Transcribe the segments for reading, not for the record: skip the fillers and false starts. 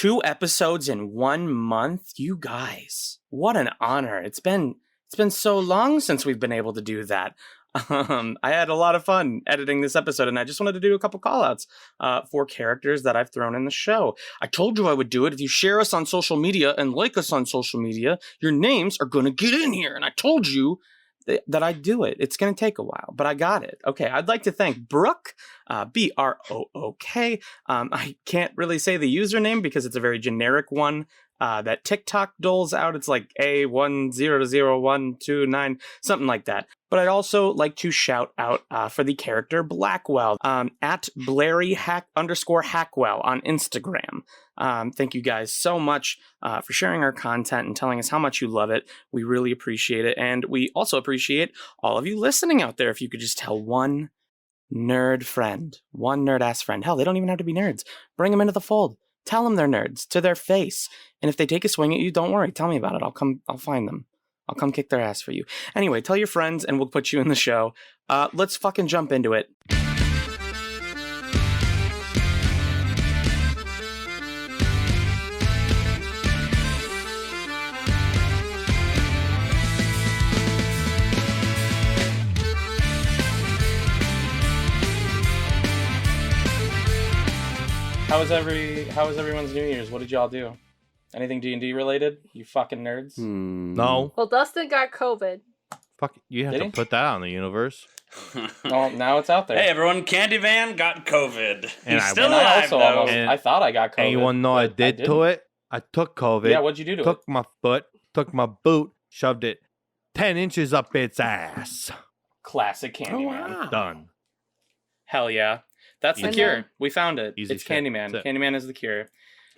2 episodes in 1 month. You guys, what an honor. It's been so long since we've been able to do that. I had a lot of fun editing this episode, and I just wanted to do a couple call-outs for characters that I've thrown in the show. I told you I would do it. If you share us on social media and like us on social media, your names are going to get in here. And I told you that I'd do it. It's going to take a while, but I got it. Okay, I'd like to thank Brooke, Brook. I can't really say the username because it's a very generic one that TikTok doles out. It's like A100129, something like that. But I'd also like to shout out for the character Blackwell, at Blairy_Hackwell on Instagram. Thank you guys so much for sharing our content and telling us how much you love it. We really appreciate it. And we also appreciate all of you listening out there. If you could just tell one nerd friend, one nerd-ass friend. Hell, they don't even have to be nerds. Bring them into the fold. Tell them they're nerds to their face. And if they take a swing at you, don't worry. Tell me about it. I'll find them. I'll come kick their ass for you. Anyway, tell your friends and we'll put you in the show. Let's fucking jump into it. How was everyone's New Year's? What did y'all do? Anything D&D related? You fucking nerds? No. Well, Dustin got COVID. Fuck, you have to put that out in the universe. Well, now it's out there. Hey, everyone, Candyman got COVID. And He's still alive, though. I thought I got COVID. And you want to know what I did to it? I took COVID. Yeah, what'd you do to it? Took my foot, took my boot, shoved it 10 inches up its ass. Classic Candyman. Oh, wow. Done. Hell yeah. That's the Easy. cure. We found it. Easy It's shit. Candyman. That's it. Candyman is the cure.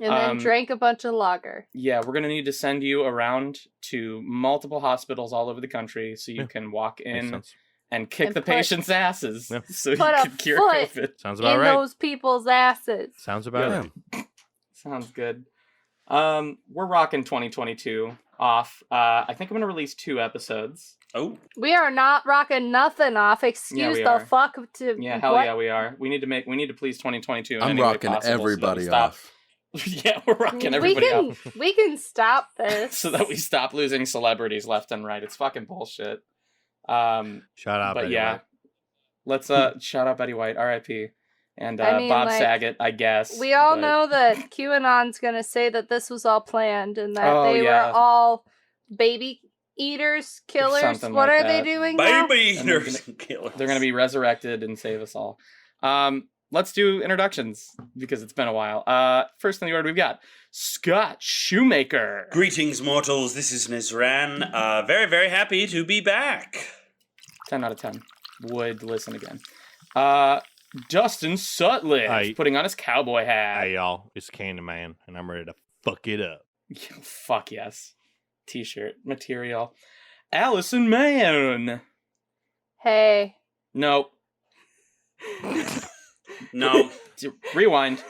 And then drank a bunch of lager. Yeah, we're going to need to send you around to multiple hospitals all over the country so you can walk Makes in sense. and kick And the patient's asses Yeah. so you Put a can cure foot COVID. Sounds about in right. those people's asses. Sounds about Yeah. right. Sounds good. We're rocking 2022 off. I think I'm going to release 2 episodes. Oh, We are not rocking nothing off. Excuse we the are. fuck to Yeah, hell what? yeah, we are. We need to please 2022 in I'm any way rocking possible everybody so that we off. stop. Yeah, we're rocking everybody off. We can stop this. So that we stop losing celebrities left and right. It's fucking bullshit. Shout out, but Betty yeah, White. let's shout out Betty White, R.I.P. And I mean, Bob like, Saget, I guess. We all but- know that QAnon's gonna say that this was all planned and that Oh, they yeah. were all baby eaters, killers. something What like are they that. doing now? baby And they're eaters and killers. They're gonna be resurrected and save us all. Let's do introductions because it's been a while. First in the order we've got Scott Shoemaker. Greetings, mortals. This is Nizran. Very, very happy to be back. 10 out of 10. Would listen again. Dustin Sutliff, Hi. putting on his cowboy hat. Hey, y'all. It's Candyman, and I'm ready to fuck it up. Fuck yes. T-shirt material. Allison Mann. Hey. No. No. Rewind.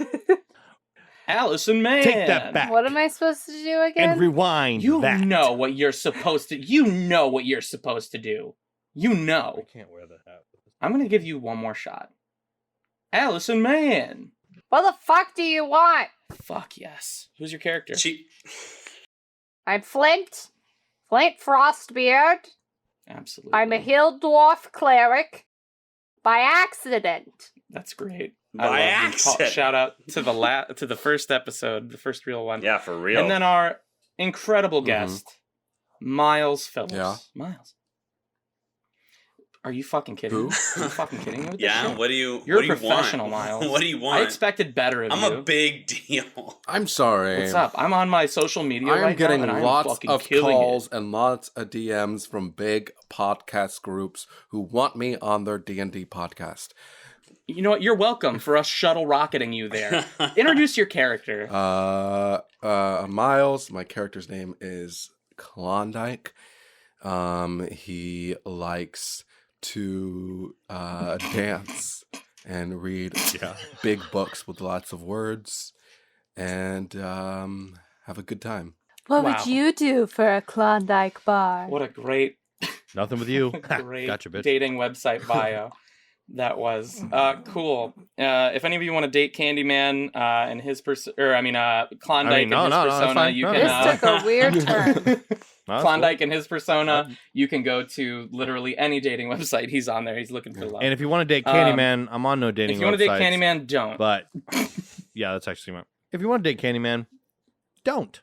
Allison Mann. Take that back. What am I supposed to do again? And rewind You that. know what you're supposed to. You know what you're supposed to do. You know. I can't wear the hat. I'm gonna give you one more shot. Allison Mann. What the fuck do you want? Fuck yes. Who's your character? I'm Flint. Flint Frostbeard. Absolutely. I'm a hill dwarf cleric. By accident. That's great. By I love you. accident. Shout out to the first episode, the first real one. Yeah, for real. And then our incredible guest, Miles Phillips. Yeah. Miles. Are you fucking kidding Who? me? Are you fucking kidding me with this yeah, shit? what do you You're what a do you professional, want? Miles. What do you want? I expected better of I'm you. a big deal. I'm sorry. What's up? I'm on my social media I'm right getting now, and I'm lots fucking of killing calls it. and lots of DMs from big podcast groups who want me on their D&D podcast. You know what? You're welcome for us shuttle rocketing you there. Introduce your character. Miles, my character's name is Klondike. He likes to dance and read big books with lots of words and have a good time. What Wow. would you do for a Klondike bar? What a great, Nothing with you. great Gotcha, bitch. dating website bio. That was cool. If any of you want to date Candyman and his Klondike and his persona, you can. This took a weird turn. Klondike and his persona, you can go to literally any dating website. He's on there. He's looking for love. And if you want to date Candyman, I'm on no dating websites. If you want to date Candyman, don't. But yeah, that's actually my. If you want to date Candyman, don't.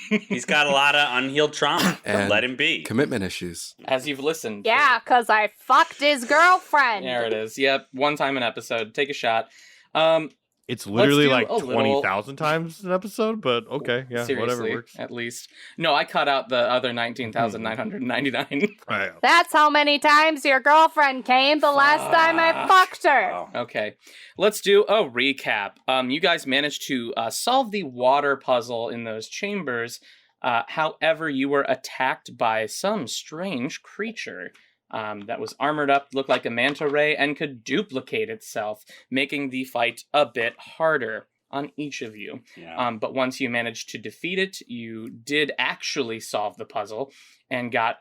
He's got a lot of unhealed trauma. And let him be. Commitment issues. As you've listened. Yeah, because I fucked his girlfriend. There it is. Yep. One time an episode. Take a shot. It's literally do like a little- 20,000 times an episode, but okay, yeah, Seriously, whatever works. at least. No, I cut out the other 19,999. Right. That's how many times your girlfriend came the last time I fucked her. Wow. Okay, let's do a recap. You guys managed to solve the water puzzle in those chambers. However, you were attacked by some strange creature that was armored up, looked like a manta ray, and could duplicate itself, making the fight a bit harder on each of you. Yeah. But once you managed to defeat it, you did actually solve the puzzle and got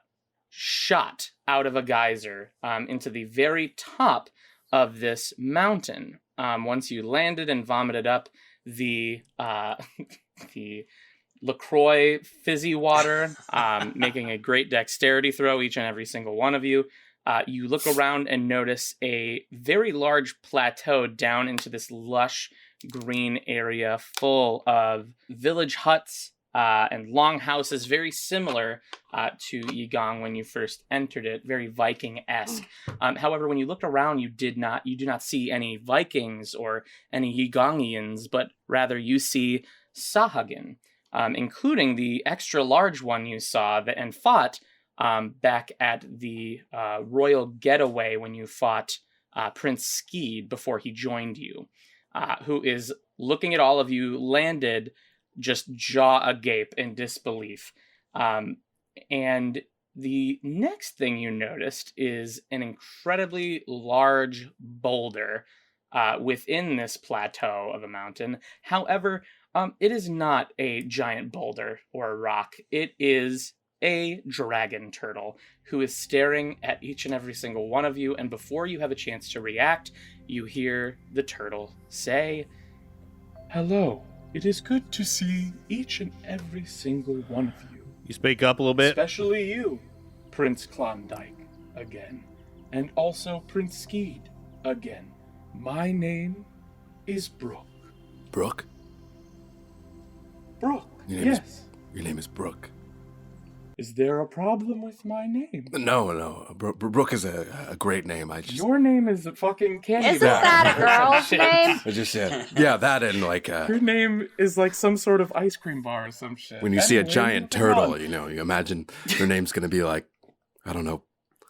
shot out of a geyser into the very top of this mountain. Once you landed and vomited up the LaCroix fizzy water, making a great dexterity throw, each and every single one of you. You look around and notice a very large plateau down into this lush green area full of village huts and long houses, very similar to YiGong when you first entered it, very Viking-esque. However, when you looked around, you do not see any Vikings or any YiGongians, but rather you see Sahagin. Including the extra large one you saw and fought back at the royal getaway when you fought Prince Skeed before he joined you, who is looking at all of you, landed just jaw agape in disbelief. And the next thing you noticed is an incredibly large boulder within this plateau of a mountain. However, it is not a giant boulder or a rock. It is a dragon turtle who is staring at each and every single one of you. And before you have a chance to react, you hear the turtle say, "Hello. It is good to see each and every single one of you. You speak up a little bit. Especially you, Prince Klondike, again. And also Prince Skeed, again. My name is Brooke." Brooke? Brooke, Your name is Brooke. Is there a problem with my name? No. Brooke is a great name. Your name is a fucking candy Isn't bar. that a girl's name? I just said, yeah, that and like Your name is like some sort of ice cream bar or some shit. when you see a Anyway, giant moving turtle, on. you imagine your name's gonna be like, I don't know,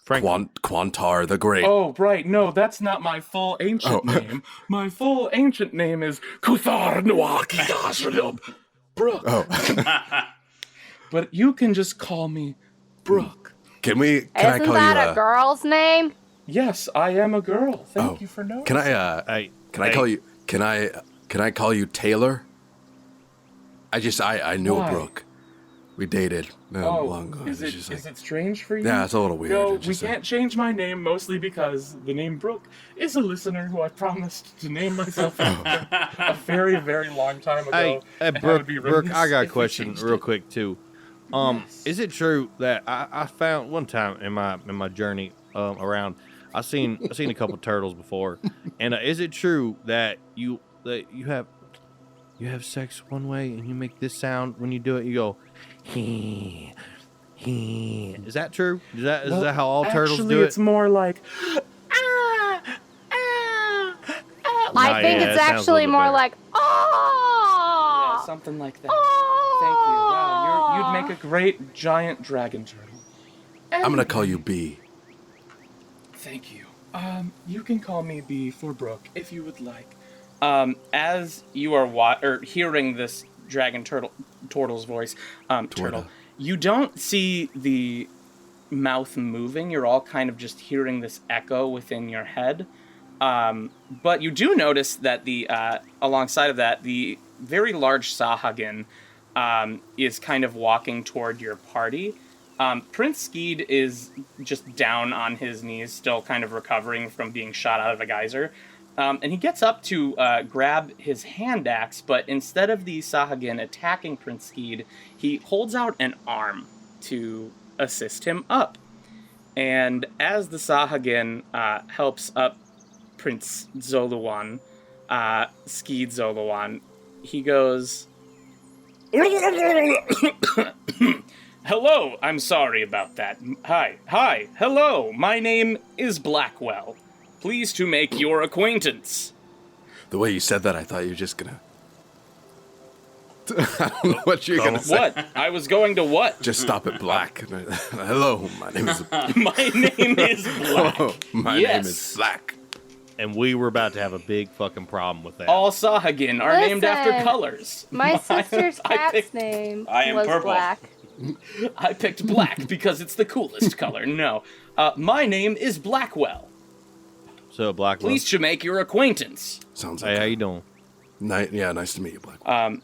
Franklin. Quantar the Great. Oh, right. No, that's not my full ancient name. My full ancient name is Kuthar Nwaki Brooke. Oh. But you can just call me Brooke. Can I Isn't call that you? a girl's name? Yes, I am a girl. Thank you for noticing. Can I? Can I call you? Can I call you Taylor? I knew Why? a Brooke. We dated long ago. Is It's it strange for you? Yeah, it's a little weird. No, It's we just can't change my name mostly because the name Brooke is a listener who I promised to name myself a very, very long time ago. Hey, and I Brooke, would be Brooke, remiss I got a if we question changed real it. quick too. Yes. Is it true that I found one time in my journey around, I seen a couple turtles before, and is it true that you have sex one way and you make this sound when you do it? You go, hee, hee. Is that true? Is that how all turtles Actually, do it? it's more like I think yeah, it's it sounds a actually little more better. like, oh! yeah, something like that. Thank you. Wow, you'd make a great giant dragon turtle. I'm gonna call you B. Thank you. You can call me B for Brooke if you would like. As you are hearing this dragon turtle's voice, turtle, you don't see the mouth moving. You're all kind of just hearing this echo within your head. But you do notice that alongside of that, the very large Sahagin is kind of walking toward your party. Prince Skeed is just down on his knees, still kind of recovering from being shot out of a geyser. And he gets up to grab his hand axe, but instead of the Sahagin attacking Prince Skeed, he holds out an arm to assist him up. And as the Sahagin helps up Prince Zoluan, Skeed Zoluan, he goes, "Hello, I'm sorry about that. Hi, hello, my name is Blackwell. Pleased to make your acquaintance." The way you said that, I thought you were just gonna... I don't know what you're gonna say. What? I was going to what? Just stop at black. Hello, my name is... My name is Black. Oh, my Yes. name is Black. And we were about to have a big fucking problem with that. All Sahagin are named after Listen. colors. My sister's I cat's picked- name I am was purple. Black. I picked black because it's the coolest color. No. My name is Blackwell. So, Blackwell. Pleased to make your acquaintance. Sounds Hey, like... how you doing? Yeah, nice to meet you, Black.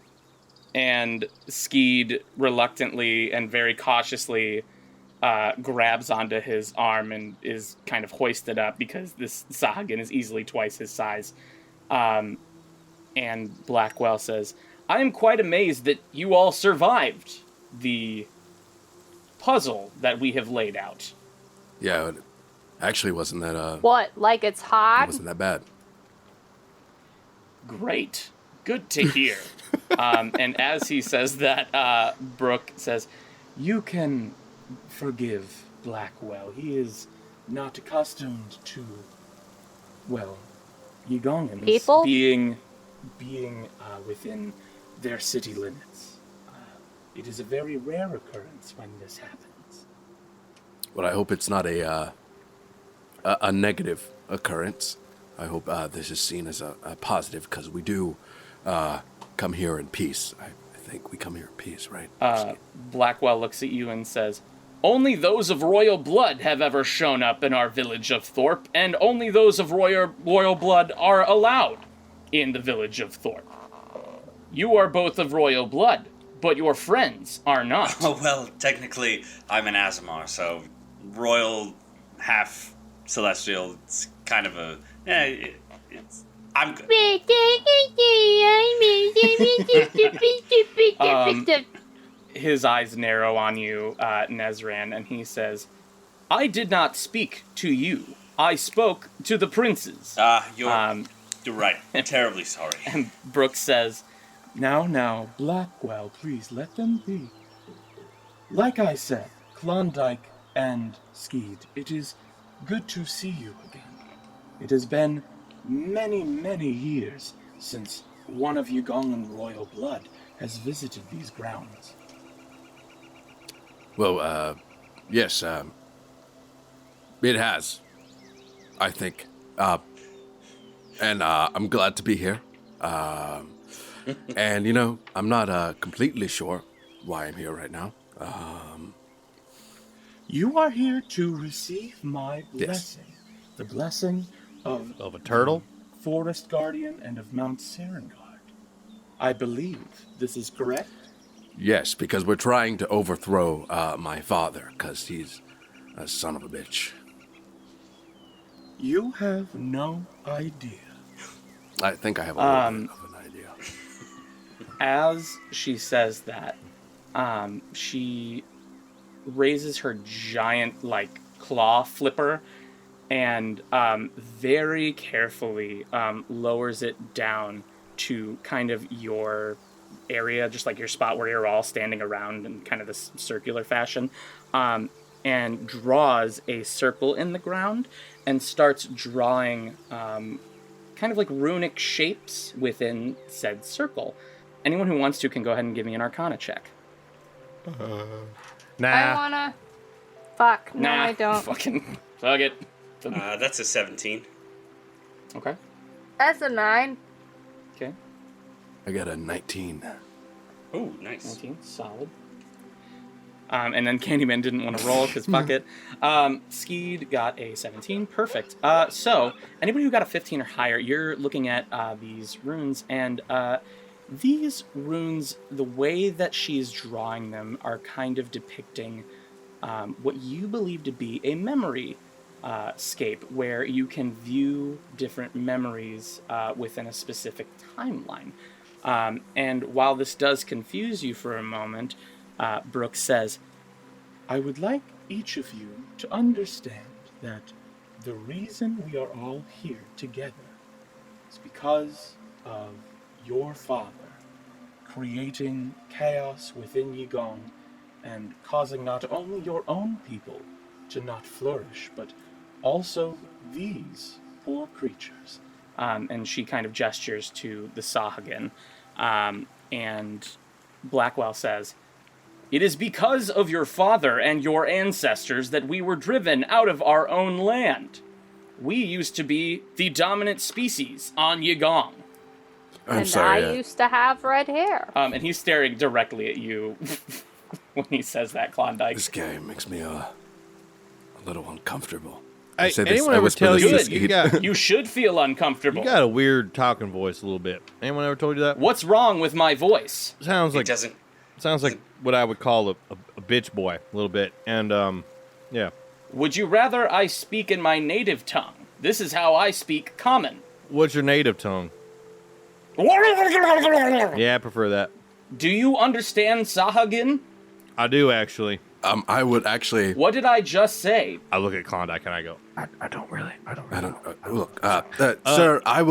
And Skeed reluctantly and very cautiously grabs onto his arm and is kind of hoisted up because this Sahagin is easily twice his size. And Blackwell says, "I am quite amazed that you all survived the puzzle that we have laid out." Yeah, it actually wasn't that, What? Like it's it hot? wasn't that bad. Great. Good to hear. And as he says that, Brooke says, "You can forgive Blackwell. He is not accustomed to, well, YiGongans People? being within their city limits. It is a very rare occurrence when this happens." But I hope it's not a negative occurrence. I hope this is seen as a positive, because we do come here in peace. I think we come here in peace, right? Blackwell looks at you and says, "Only those of royal blood have ever shown up in our village of Thorpe, and only those of royal blood are allowed in the village of Thorpe. You are both of royal blood, but your friends are not." Oh, well, technically, I'm an Azamar, so royal, half celestial. It's kind of a. I'm good. His eyes narrow on you, Nezran, and he says, "I did not speak to you. I spoke to the princes." You're right. Terribly sorry. And Brooke says, Now, Blackwell, please let them be. Like I said, Klondike and Skeed, it is good to see you again. It has been many, many years since one of YiGong royal blood has visited these grounds. Well, yes, it has, I think. And I'm glad to be here. And, I'm not completely sure why I'm here right now. You are here to receive my Yes. blessing. The blessing of Of a turtle? Forest Guardian and of Mount Serengard. I believe this is correct. Yes, because we're trying to overthrow my father, because he's a son of a bitch. You have no idea. I think I have a little bit of an idea. As she says that, she raises her giant, claw flipper and very carefully lowers it down to kind of your area, just like your spot where you're all standing around in kind of this circular fashion, and draws a circle in the ground and starts drawing kind of like runic shapes within said circle. Anyone who wants to can go ahead and give me an Arcana check. Nah. I wanna. Fuck. No, Nah, I don't. fucking fuck it. That's a 17. Okay. That's a 9. Okay. I got a 19. Ooh, nice. 19, solid. And then Candyman didn't want to roll because fuck it. Skeed got a 17, perfect. So anybody who got a 15 or higher, you're looking at these runes, and these runes, the way that she's drawing them, are kind of depicting what you believe to be a memory scape, where you can view different memories within a specific timeline. And while this does confuse you for a moment, Brooke says, I would like each of you to understand that the reason we are all here together is because of your father creating chaos within YiGong and causing not only your own people to not flourish, but also these poor creatures. and she kind of gestures to the Sahagan. And Blackwell says, "It is because of your father and your ancestors that we were driven out of our own land. We used to be the dominant species on YiGong." And I used to have red hair. And he's staring directly at you when he says that, Klondike. This guy makes me a little uncomfortable. Hey, anyone ever tell you Good, you should feel uncomfortable. You got a weird talking voice a little bit. Anyone ever told you that? What's wrong with my voice? Sounds like doesn't. sounds like what I would call a bitch boy a little bit. And yeah. Would you rather I speak in my native tongue? This is how I speak common. What's your native tongue? Yeah, I prefer that. Do you understand Sahagan? I do actually. I would actually. What did I just say? I look at Klondike and I go, I don't. Look, sir. I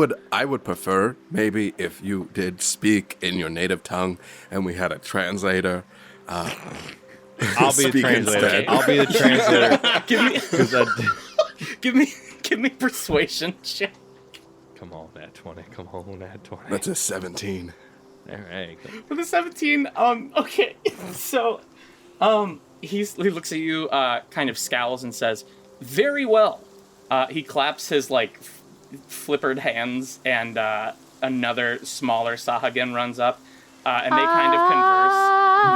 would prefer maybe if you did speak in your native tongue and we had a translator. I'll be the Speak translator. instead. I'll be the translator. Give me persuasion check. Come on, Nat 20. Come on, Nat 20. That's a 17. All right. For the 17, okay. So, he looks at you, kind of scowls and says, "Very well." He claps his, flippered hands, and another smaller Sahagan runs up, and they kind of converse.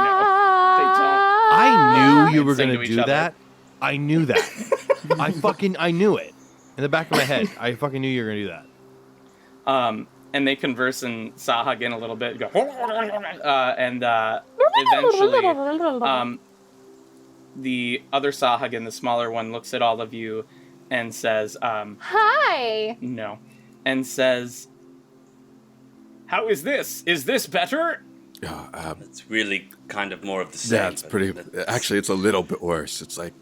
No, they don't. I knew you were Sing going to to each do other. that. I knew that. I knew it. In the back of my head, I fucking knew you were going to do that. And they converse in Sahagan a little bit, go, and eventually, the other Sahagan, the smaller one, looks at all of you and says, Hi! no, and says, "How is this? Is this better?" It's really kind of more of the same. Yeah, it's but pretty. that's- Actually, it's a little bit worse. It's like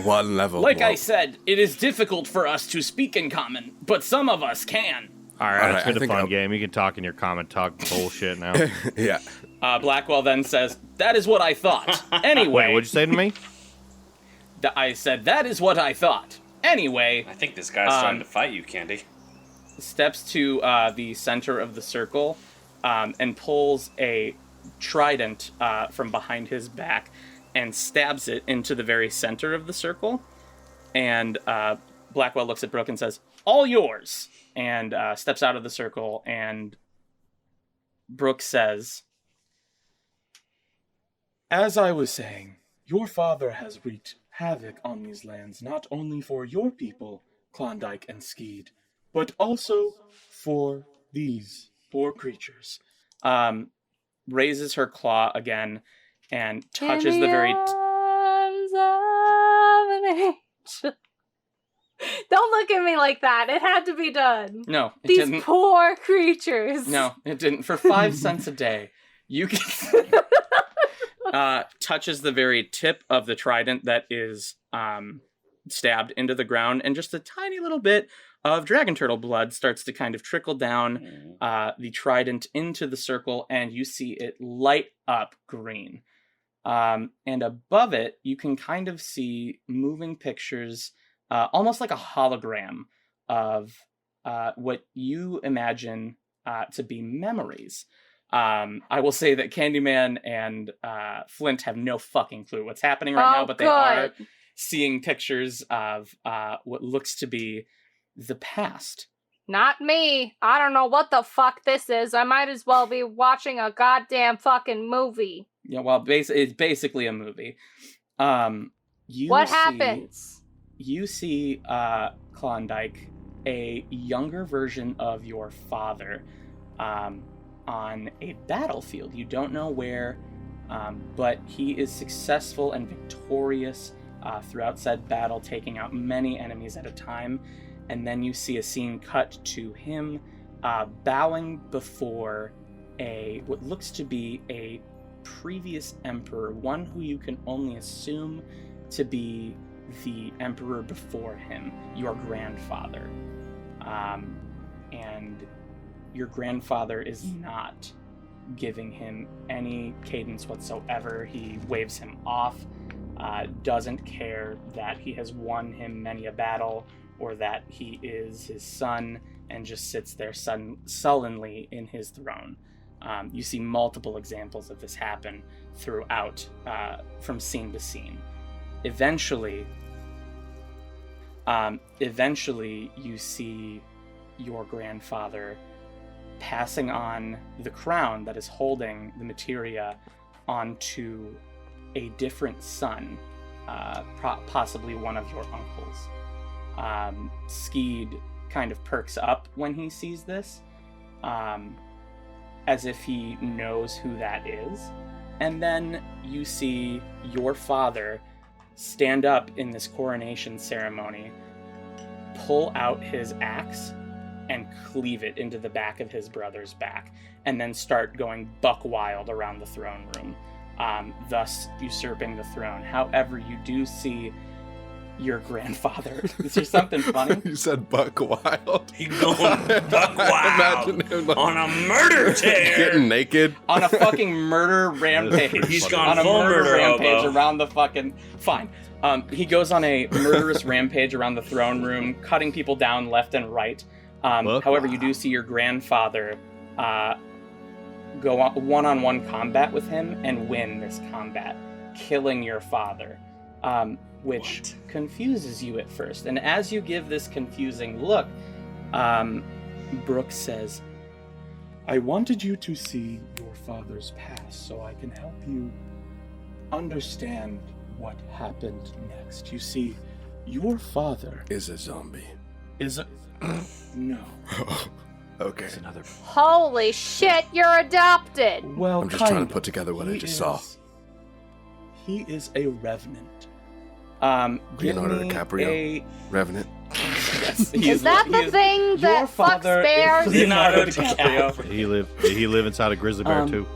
one level. Like I more. said, it is difficult for us to speak in common, but some of us can. All right, All let's right, get I the think fun I'll- game. You can talk in your comment talk bullshit now. Yeah. Blackwell then says, "That is what I thought." Anyway, Wait, what'd you say to me? I said, "That is what I thought." Anyway, I think this guy's starting to fight you, Candy. steps to the center of the circle and pulls a trident from behind his back and stabs it into the very center of the circle. And Blackwell looks at Brooke and says, "All yours," and steps out of the circle. And Brooke says, As I was saying, your father has wreaked havoc on these lands, not only for your people, Klondike and Skeed, but also for these poor creatures. raises her claw again and In touches the very... arms of an angel. Don't look at me like that. It had to be done. No, it These didn't. poor creatures. No, it didn't. For 5 cents a day, you can... touches the very tip of the trident that is stabbed into the ground, and just a tiny little bit of dragon turtle blood starts to kind of trickle down the trident into the circle, and you see it light up green. And above it, you can kind of see moving pictures, almost like a hologram of what you imagine to be memories. I will say that Candyman and Flint have no fucking clue what's happening right now, but they are seeing pictures of what looks to be the past. Not me. I don't know what the fuck this is. I might as well be watching a goddamn fucking movie. Yeah, well, it's basically a movie. What happens? You see Klondike, a younger version of your father, on a battlefield. You don't know where But he is successful and victorious throughout said battle, taking out many enemies at a time. And then you see a scene cut to him bowing before what looks to be a previous emperor, one who you can only assume to be the emperor before him, your grandfather. And your grandfather is not giving him any cadence whatsoever. He waves him off, doesn't care that he has won him many a battle or that he is his son, and just sits there sullenly in his throne. You see multiple examples of this happen throughout, from scene to scene. Eventually, you see your grandfather passing on the crown that is holding the materia onto a different son, possibly one of your uncles. Skeed kind of perks up when he sees this, as if he knows who that is. And then you see your father stand up in this coronation ceremony, pull out his axe, and cleave it into the back of his brother's back, and then start going buck wild around the throne room, thus usurping the throne. However, you do see your grandfather. Is there something funny? You said buck wild. He's going buck wild Imagine him, like, on a murder tear. getting naked. On a fucking murder rampage. He's gone on a full murder murder rampage hobo. around the fucking... Fine. He goes on a murderous rampage around the throne room, cutting people down left and right. However, you do see your grandfather go on one-on-one combat with him and win this combat, killing your father, which confuses you at first. And as you give this confusing look, Brooke says, I wanted you to see your father's past so I can help you understand what happened next. You see, your father Is a zombie. is a... No. Okay. It's another. Holy shit, you're adopted! Well, I'm just trying kind to put together what I He just saw. He is a revenant. give Leonardo me DiCaprio. Revenant. Yes, Is that the thing that fucks bears? Leonardo DiCaprio. He live inside a grizzly bear too.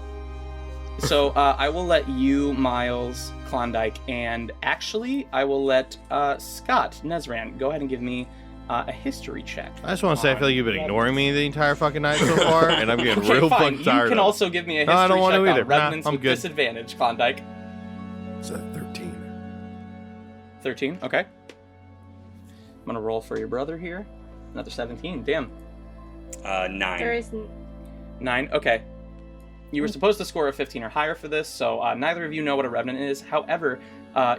So I will let you, Miles, Klondike, and actually I will let Scott Nezran go ahead and give me a history check. I just want to say I feel like you've been ignoring me the entire fucking night so far, and I'm getting Okay, real fine. fucking tired. You can of it. also give me a history No, I don't want check to either. on revenants I'm with good. disadvantage, Klondike. Is that 13? 13, okay. I'm gonna roll for your brother here. Another 17, damn. 9. There is 9, okay. You were supposed to score a 15 or higher for this, so neither of you know what a revenant is. However,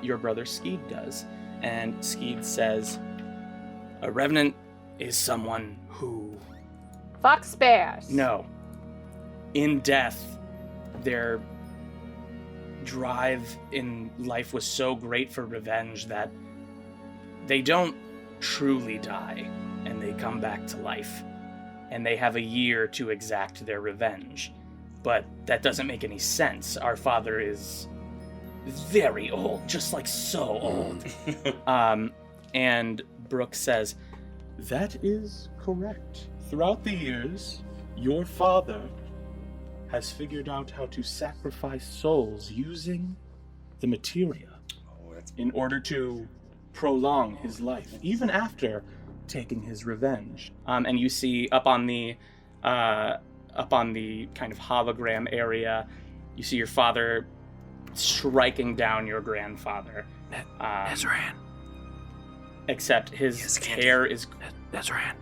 your brother Skeed does. And Skeed says, a revenant is someone who... fucks bears. No. In death, their drive in life was so great for revenge that they don't truly die, and they come back to life. And they have a year to exact their revenge. But that doesn't make any sense. Our father is very old, just like so old. And Brooke says, That is correct. Throughout the years, your father has figured out how to sacrifice souls using the materia in order to prolong his life, even after taking his revenge. and you see up on the kind of hologram area, you see your father striking down your grandfather. Ezran. Except his Yes, Candy. hair is... Ezran.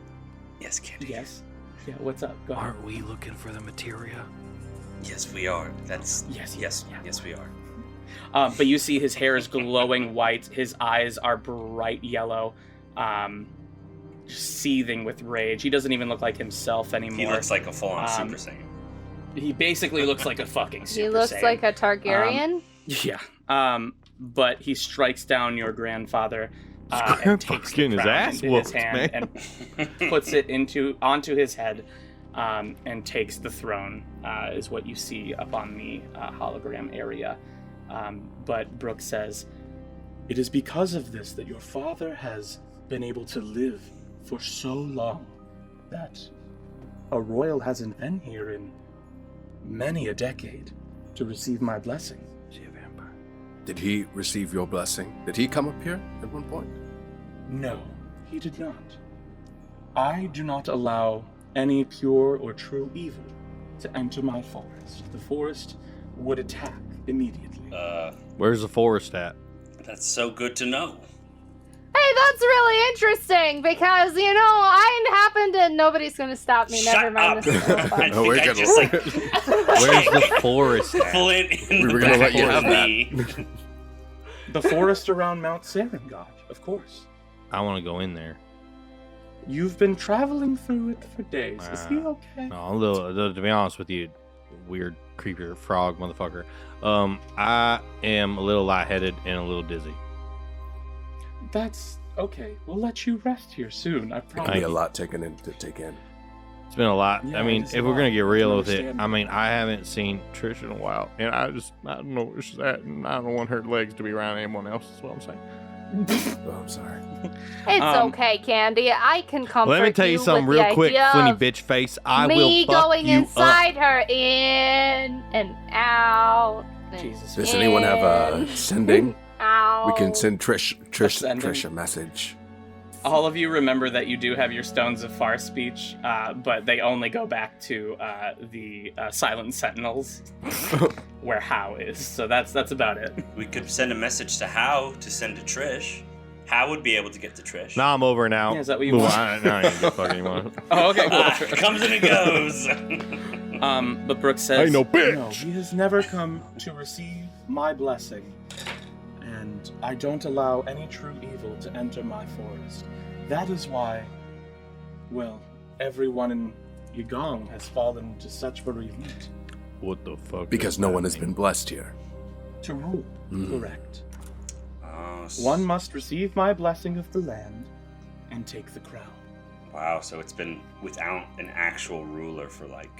Yes, Candy. Yes? Yeah, what's up? Go ahead. Aren't we looking for the materia? Yes, we are. That's Yes, yes, yeah. yes, we are. But you see his hair is glowing white, his eyes are bright yellow, just seething with rage. He doesn't even look like himself anymore. He looks like a full-on Um, Super Saiyan. He basically looks like a fucking Super He looks Saiyan. like a Targaryen. Yeah. But he strikes down your grandfather and takes the Fucking his crown ass into his whooped, hand man. and puts it onto his head. and takes the throne, is what you see up on the hologram area. But Brooke says, It is because of this that your father has been able to live for so long that a royal hasn't been here in many a decade to receive my blessing. Is he a vampire? Did he receive your blessing? Did he come up here at one point? No, he did not. I do not allow any pure or true evil to enter my forest. The forest would attack immediately. Where's the forest at? That's so good to know. Hey, that's really interesting because, I happen to... Nobody's going to stop me. Shut Never mind. up. This is so fun. I No, think we're I gonna- just like Where's the forest at? pull it in We the were gonna back let you of have that. me. The forest around Mount Serengod, of course. I want to go in there. You've been traveling through it for days. Is he okay? No, I'm a little, to be honest with you, weird, creepier frog motherfucker. I am a little lightheaded and a little dizzy. That's okay. We'll let you rest here soon. I It promise. can be a lot to take in. It's been a lot. Yeah, I mean, it is if a we're lot. gonna get real with it, Understand. I mean, I haven't seen Trish in a while, and I don't know where she's at, and I don't want her legs to be around anyone else. Is what I'm saying. Oh, I'm sorry. It's Um, okay, Candy. I can comfort Let me tell you something with real the quick, idea funny of bitch face. I me will fuck going you inside up. her, in and out. and Jesus. Does anyone have a in, sending? out. We can send Ascending. Trish a message. All of you remember that you do have your Stones of Far speech, but they only go back to the Silent Sentinels, where How is. So that's about it. We could send a message to How to send to Trish. How would be able to get to Trish. Nah, I'm over now. Yeah, is that what you Move want? on. I ain't gonna fuck anymore. Oh, okay, Ah, cool. comes and it goes. But Brooke says, No, he has never come to receive my blessing, and I don't allow any true evil to enter my forest. That is why, well, everyone in YiGong has fallen to such bereavement. What the fuck? Because does no that one has mean? been blessed here. To rule, correct. Oh, One must receive my blessing of the land and take the crown. Wow, so it's been without an actual ruler for like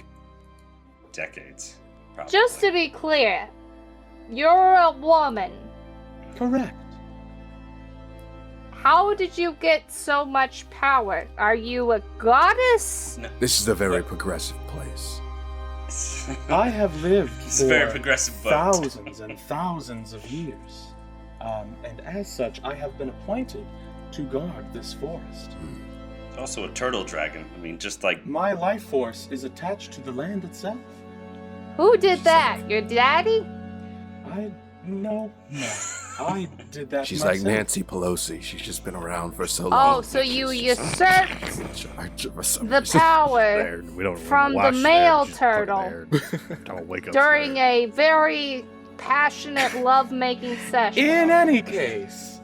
decades. Probably. Just to be clear, you're a woman. Correct. How did you get so much power? Are you a goddess? This is a very progressive place. I have lived It's a very for progressive boat. thousands and thousands of years. And as such, I have been appointed to guard this forest. Also a turtle dragon. I mean, just like My life force is attached to the land itself. Who did that? Your daddy? No. I did that She's myself. like Nancy Pelosi. She's just been around for so long. Oh, so you She's just usurped in charge of us some the reason. power There, we don't from watch the that, male just fucking turtle there. Don't wake up during there. a very passionate love-making session. In any case,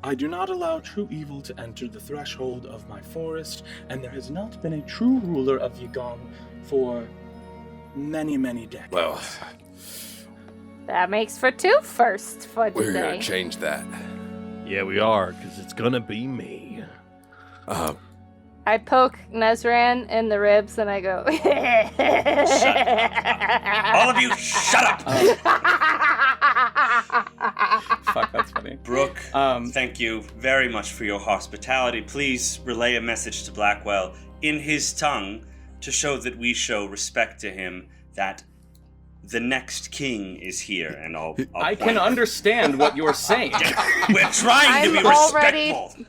I do not allow true evil to enter the threshold of my forest, and there has not been a true ruler of YiGong for many, many decades. Well, That makes for two firsts for we're today. gonna change that. Yeah, we are, because it's gonna be me. I poke Nezran in the ribs and I go, all of you, shut up. fuck, that's funny. Brooke, Um, thank you very much for your hospitality. Please relay a message to Blackwell in his tongue to show that we show respect to him, that the next king is here, and I'll I point. can understand what you're saying. We're trying to be I'm already- respectful.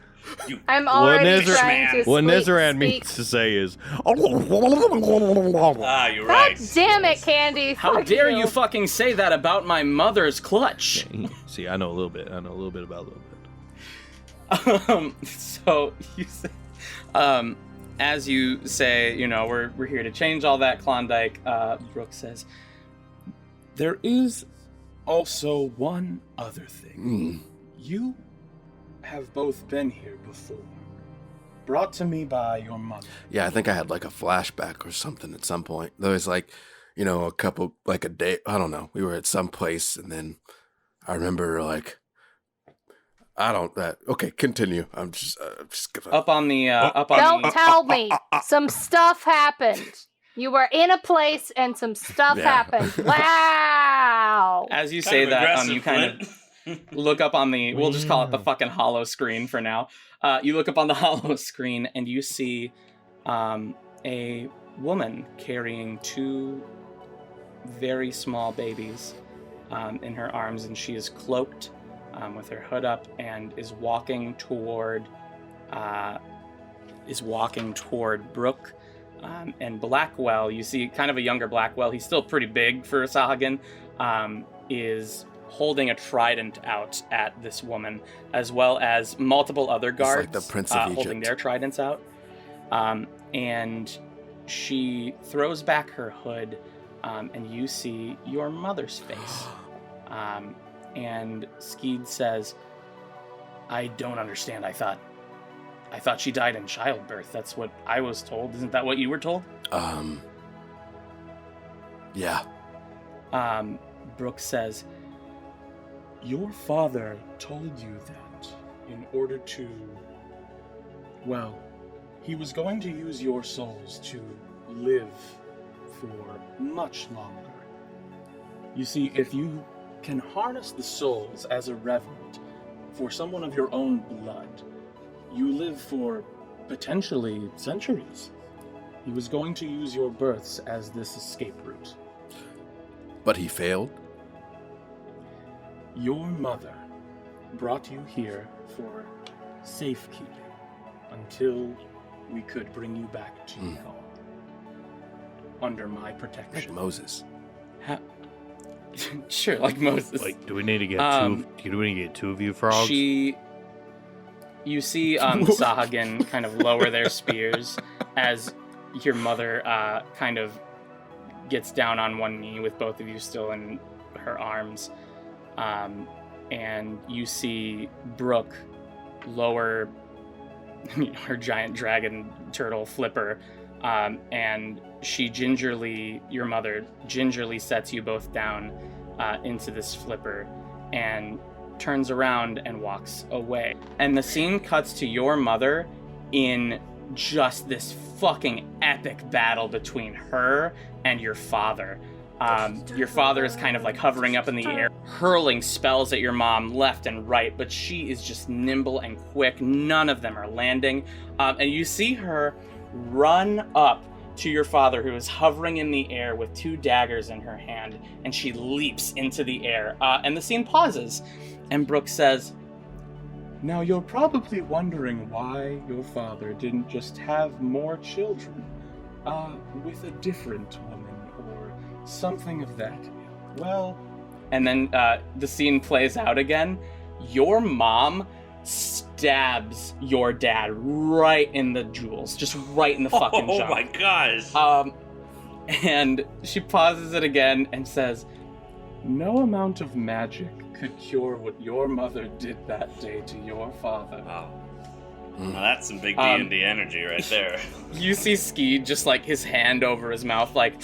You, I'm already Nezer- trying to What speak- Nezeran speak- means to say is, you're God right. damn it, Candy. How Fuck dare you fucking say that about my mother's clutch? see, I know a little bit. I know a little bit about a little bit. So you say, as you say, we're here to change all that, Klondike. Brooke says, There is also one other thing. You have both been here before, brought to me by your mother. Yeah, I think I had like a flashback or something at some point. There was like, a couple, like a day, I don't know. We were at some place and then I remember like, I don't. Okay, continue. I'm just gonna. Up on the Don't tell me. Some stuff happened. You were in a place and some stuff happened. Wow. As you say that, you kind of look up on the, we'll just call it the fucking hollow screen for now. You look up on the hollow screen and you see a woman carrying 2 very small babies in her arms, and she is cloaked with her hood up and is walking toward Brooke. And Blackwell, you see kind of a younger Blackwell, he's still pretty big for a Sahuagin, is holding a trident out at this woman, as well as multiple other guards like the Prince of holding Egypt. their tridents out. And she throws back her hood, and you see your mother's face. And Skeed says, I don't understand. I thought she died in childbirth. That's what I was told. Isn't that what you were told? Yeah. Brooke says, Your father told you that in order to... Well, he was going to use your souls to live for much longer. You see, if you can harness the souls as a revenant for someone of your own blood, you live for potentially centuries. He was going to use your births as this escape route. But he failed? Your mother brought you here for safekeeping until we could bring you back to y'all. Under my protection. Like Moses. Sure, like Moses. Like, do we need to get two of you frogs? You see the Sahuagin kind of lower their spears as your mother kind of gets down on one knee with both of you still in her arms. And you see Brooke lower her giant dragon turtle flipper, and your mother gingerly sets you both down into this flipper and turns around and walks away. And the scene cuts to your mother in just this fucking epic battle between her and your father. Your father is kind of like hovering up in the air, hurling spells at your mom left and right, but she is just nimble and quick. None of them are landing. And you see her run up to your father, who is hovering in the air with 2 daggers in her hand, and she leaps into the air. And the scene pauses, and Brooke says, Now you're probably wondering why your father didn't just have more children with a different woman or something of that. Well, and then the scene plays out again. Your mom stabs your dad right in the jewels, just right in the fucking junk. Oh my gosh. And she pauses it again and says, no amount of magic could cure what your mother did that day to your father. Wow. Well, that's some big D&D energy right there. You see Skeed just like his hand over his mouth like,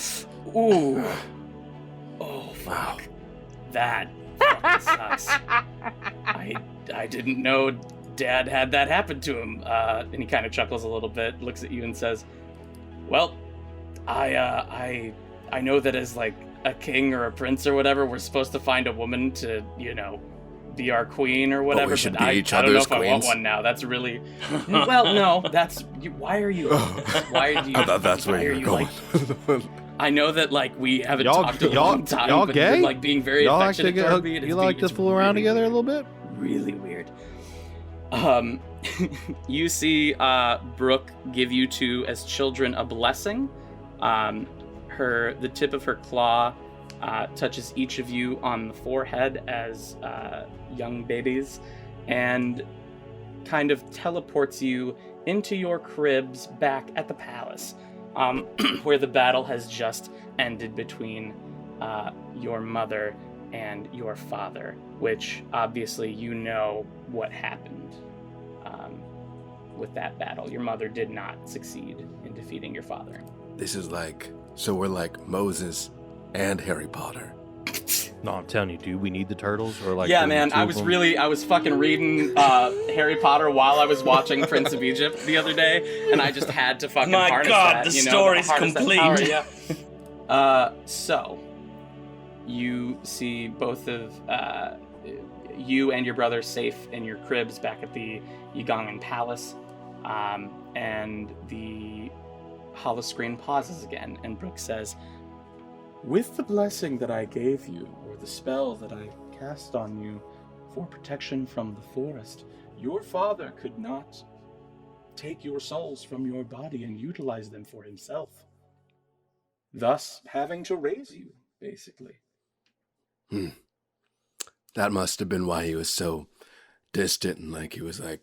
ooh. Oh, fuck. That fucking sucks. I didn't know Dad had that happen to him. And he kind of chuckles a little bit, looks at you and says, well, I know that as like a king or a prince or whatever, we're supposed to find a woman to, be our queen or whatever. We should but be each I don't know other's if I want queens. one now. That's really well. No, that's why are you? Why do you? I thought that's where you're going. I know that like we haven't talked in a long time. Y'all but gay? You're, like being very y'all affectionate toward me. You like to fool around together a little bit? Really weird. You see Brooke give you 2 as children a blessing. The tip of her claw touches each of you on the forehead as young babies and kind of teleports you into your cribs back at the palace, where the battle has just ended between your mother and your father, which obviously you know what happened with that battle. Your mother did not succeed in defeating your father. This is so we're like Moses and Harry Potter. No, I'm telling you, dude, we need the turtles or like. Yeah, the man, two I of was them? fucking reading Harry Potter while I was watching Prince of Egypt the other day, and I just had to fucking My harness God, that. the you know, story's harness that complete. power, yeah. So, you see both of you and your brother safe in your cribs back at the YiGong Palace, and the holoscreen pauses again, and Brooke says, With the blessing that I gave you, or the spell that I cast on you for protection from the forest, your father could not take your souls from your body and utilize them for himself. Thus, having to raise you, basically. That must have been why he was so distant and like he was like,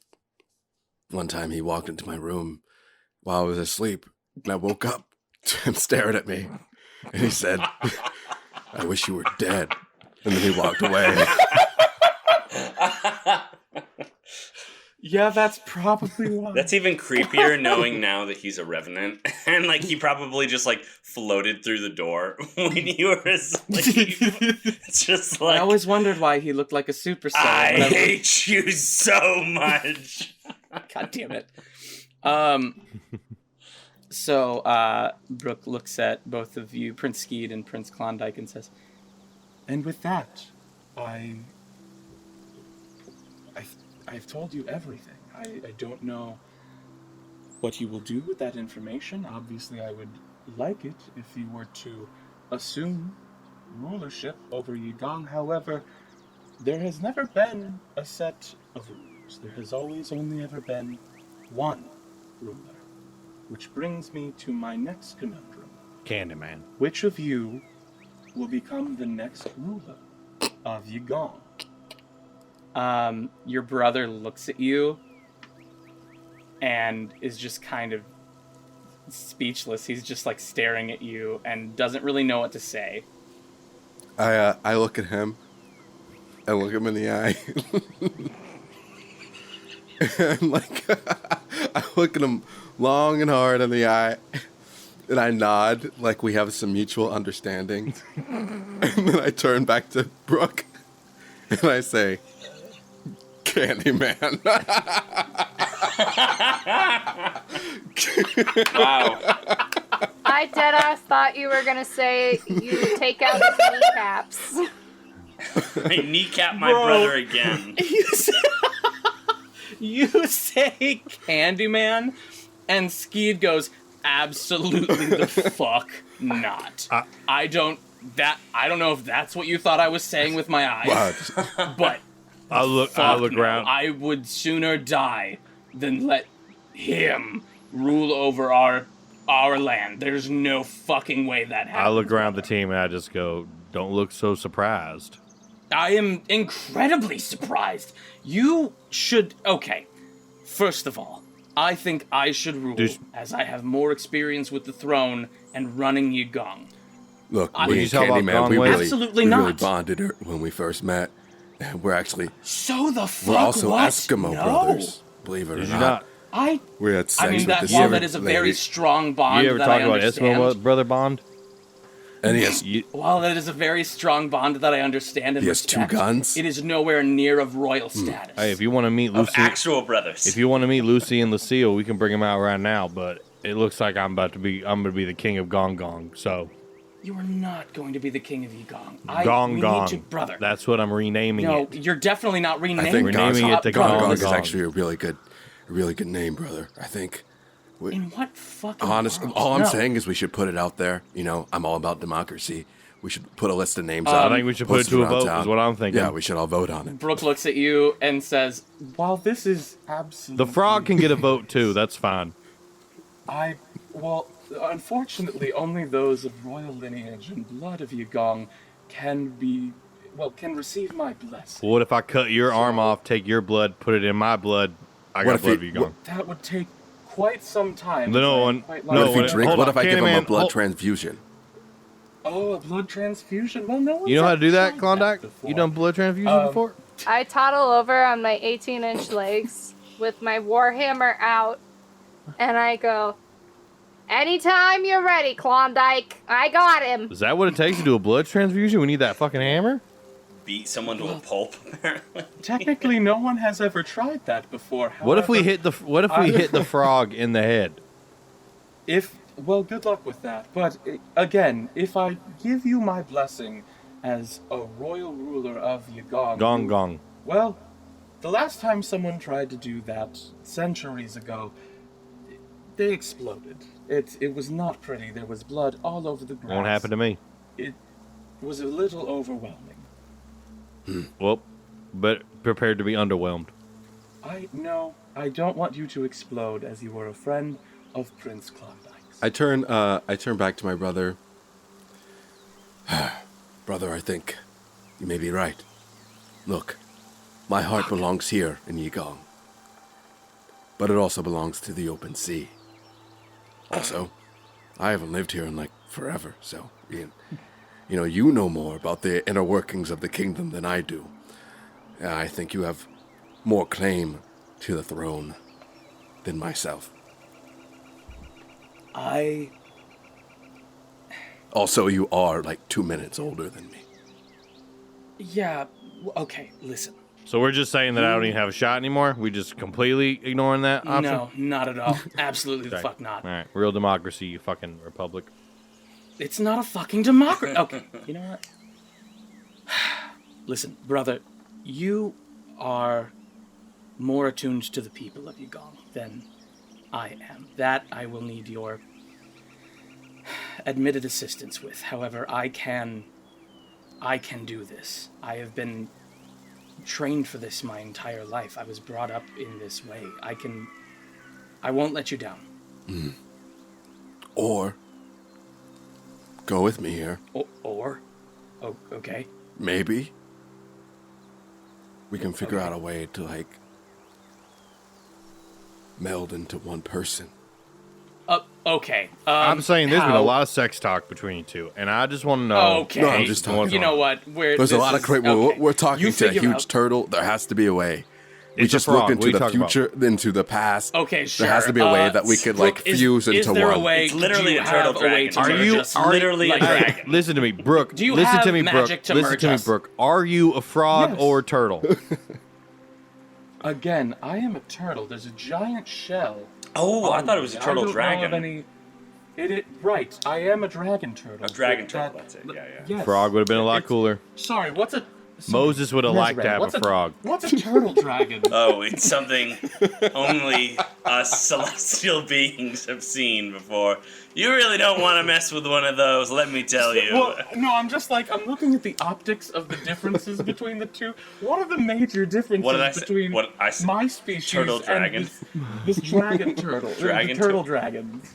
one time he walked into my room while I was asleep and I woke up and stared at me and he said, I wish you were dead. And then he walked away. Yeah, that's probably why. That's even creepier knowing now that he's a revenant and like he probably just like floated through the door when you were asleep. It's just like I always wondered why he looked like a superstar. I hate you so much. God damn it. So, Brooke looks at both of you, Prince Skeed and Prince Klondike, and says, And with that, I've told you everything. I don't know what you will do with that information. Obviously, I would like it if you were to assume rulership over YiGong. However, there has never been a set of rulers. There has always only ever been one ruler. Which brings me to my next conundrum. Candyman. Which of you will become the next ruler of YiGong? your brother looks at you and is just kind of speechless. He's just like staring at you and doesn't really know what to say. I look at him. I look him in the eye. And like, I look at him long and hard in the eye. And I nod like we have some mutual understanding. And then I turn back to Brooke. And I say, Candyman. Wow. I deadass thought you were gonna say you take out his kneecaps. I kneecap my Bro. brother again. You say Candyman, and Skeed goes, absolutely the fuck not. I don't know if that's what you thought I was saying with my eyes, but I look no. around. I would sooner die than let him rule over our land. There's no fucking way that happens. I look around the team and I just go, don't look so surprised. I am incredibly surprised. You should... Okay, first of all, I think I should rule, as I have more experience with the throne and running YiGong. Look, Did we you and tell about Candyman, we Gone West? really, Absolutely we really not. bonded when we first met. And we're actually, So the fuck we're also what? Eskimo No. brothers. Believe it or Did you not. not? We had sex I mean, with that this while young that is a lady. very strong bond You ever that talk I about understand. Eskimo brother bond? And he has, While that is a very strong bond that I understand and He has two respect, guns? it is nowhere near of royal status. Hey, if you want to meet Of Lucy, actual brothers. if you want to meet Lucy and Lucille, we can bring them out right now. But it looks like I'm going to be the king of Gong Gong. So You are not going to be the king of YiGong. Gong we Gong, need to, brother. that's what I'm renaming No, it. you're definitely not renaming I think We're naming it the Gong Gong Gong is Gong. actually a really good name, brother. I think. In what fucking Honest, world? all I'm No. saying is we should put it out there. You know, I'm all about democracy. We should put a list of names I out. think we should put it post to a around vote. town. Is what I'm thinking. Yeah, we should all vote on it. Brooke looks at you and says, While this is absolutely... The frog can get a vote too. That's fine. Well, unfortunately, only those of royal lineage and blood of YiGong can receive my blessing. What if I cut your arm off, take your blood, put it in my blood? I What got if blood of he- you going. That would take quite some time. No as I am one- quite no What large. if he one- drink? hold What on, if I give him a Candyman, blood hold- transfusion? Oh, a blood transfusion? Well, no one's You know how to do that, tried Klondike? before. You done blood transfusion before? I toddle over on my 18-inch legs with my warhammer out, and I go, anytime you're ready, Klondike. I got him. Is that what it takes to do a blood transfusion? We need that fucking hammer? beat someone to a pulp. Apparently. Technically, no one has ever tried that before. What if we However, hit the frog in the head? Well, good luck with that. But again, if I give you my blessing as a royal ruler of YiGong, Gong gong. well, the last time someone tried to do that centuries ago, they exploded. It was not pretty. There was blood all over the grass. Won't happen to me. It was a little overwhelming. Well, but prepared to be underwhelmed. I don't want you to explode, as you were a friend of Prince Klondike's. I turn back to my brother. Brother, I think you may be right. Look, my heart belongs here in YiGong. But it also belongs to the open sea. Also, I haven't lived here in like forever, so you know more about the inner workings of the kingdom than I do. I think you have more claim to the throne than myself. Also, you are like 2 minutes older than me. Yeah, okay, listen. So we're just saying that I don't even have a shot anymore? We just completely ignoring that option? No, not at all. Absolutely the Okay. fuck not. All right, real democracy, you fucking republic. It's not a fucking democracy. Okay, you know what? Listen, brother, you are more attuned to the people of YiGong than I am. That I will need your admitted assistance with. However, I can do this. I have been trained for this my entire life. I was brought up in this way. I won't let you down. Or go with me here. Okay. Maybe we can figure out a way to like meld into one person. Okay. I'm saying there's been a how- lot of sex talk between you two, and I just want to know. Okay. No, I'm just talking. You know what? There's a lot of great. We're talking You to a figure huge out- turtle. There has to be a way. We It's a just look frog. What are into you the talking about? future, into the past. Okay, sure. There has to be a way that we could like Brooke, fuse into is there one. a way? It's literally do you a turtle have a way dragon. to Are merge you us? literally a dragon? Listen to me, Brooke. Do you listen have to me, magic Brooke. to Listen merge to me, us? Brooke. Are you a frog Yes. or a turtle? Again, I am a turtle. There's a giant shell. Oh, I on thought it was a me. turtle I don't dragon. know of any. Right. I am a dragon turtle. A dragon But turtle, that's it. Yeah. Yes. Frog would have been a lot It's- cooler. Sorry, what's a... Moses would have liked to Nezareth, have what's a frog. What's a turtle dragon? Oh, it's something only us celestial beings have seen before. You really don't want to mess with one of those, let me tell you. Well, no, I'm looking at the optics of the differences between the two. What are the major differences What did I say? between What I said? my species Turtle and dragon. this dragon turtle? Dragon the turtle turtle. dragons.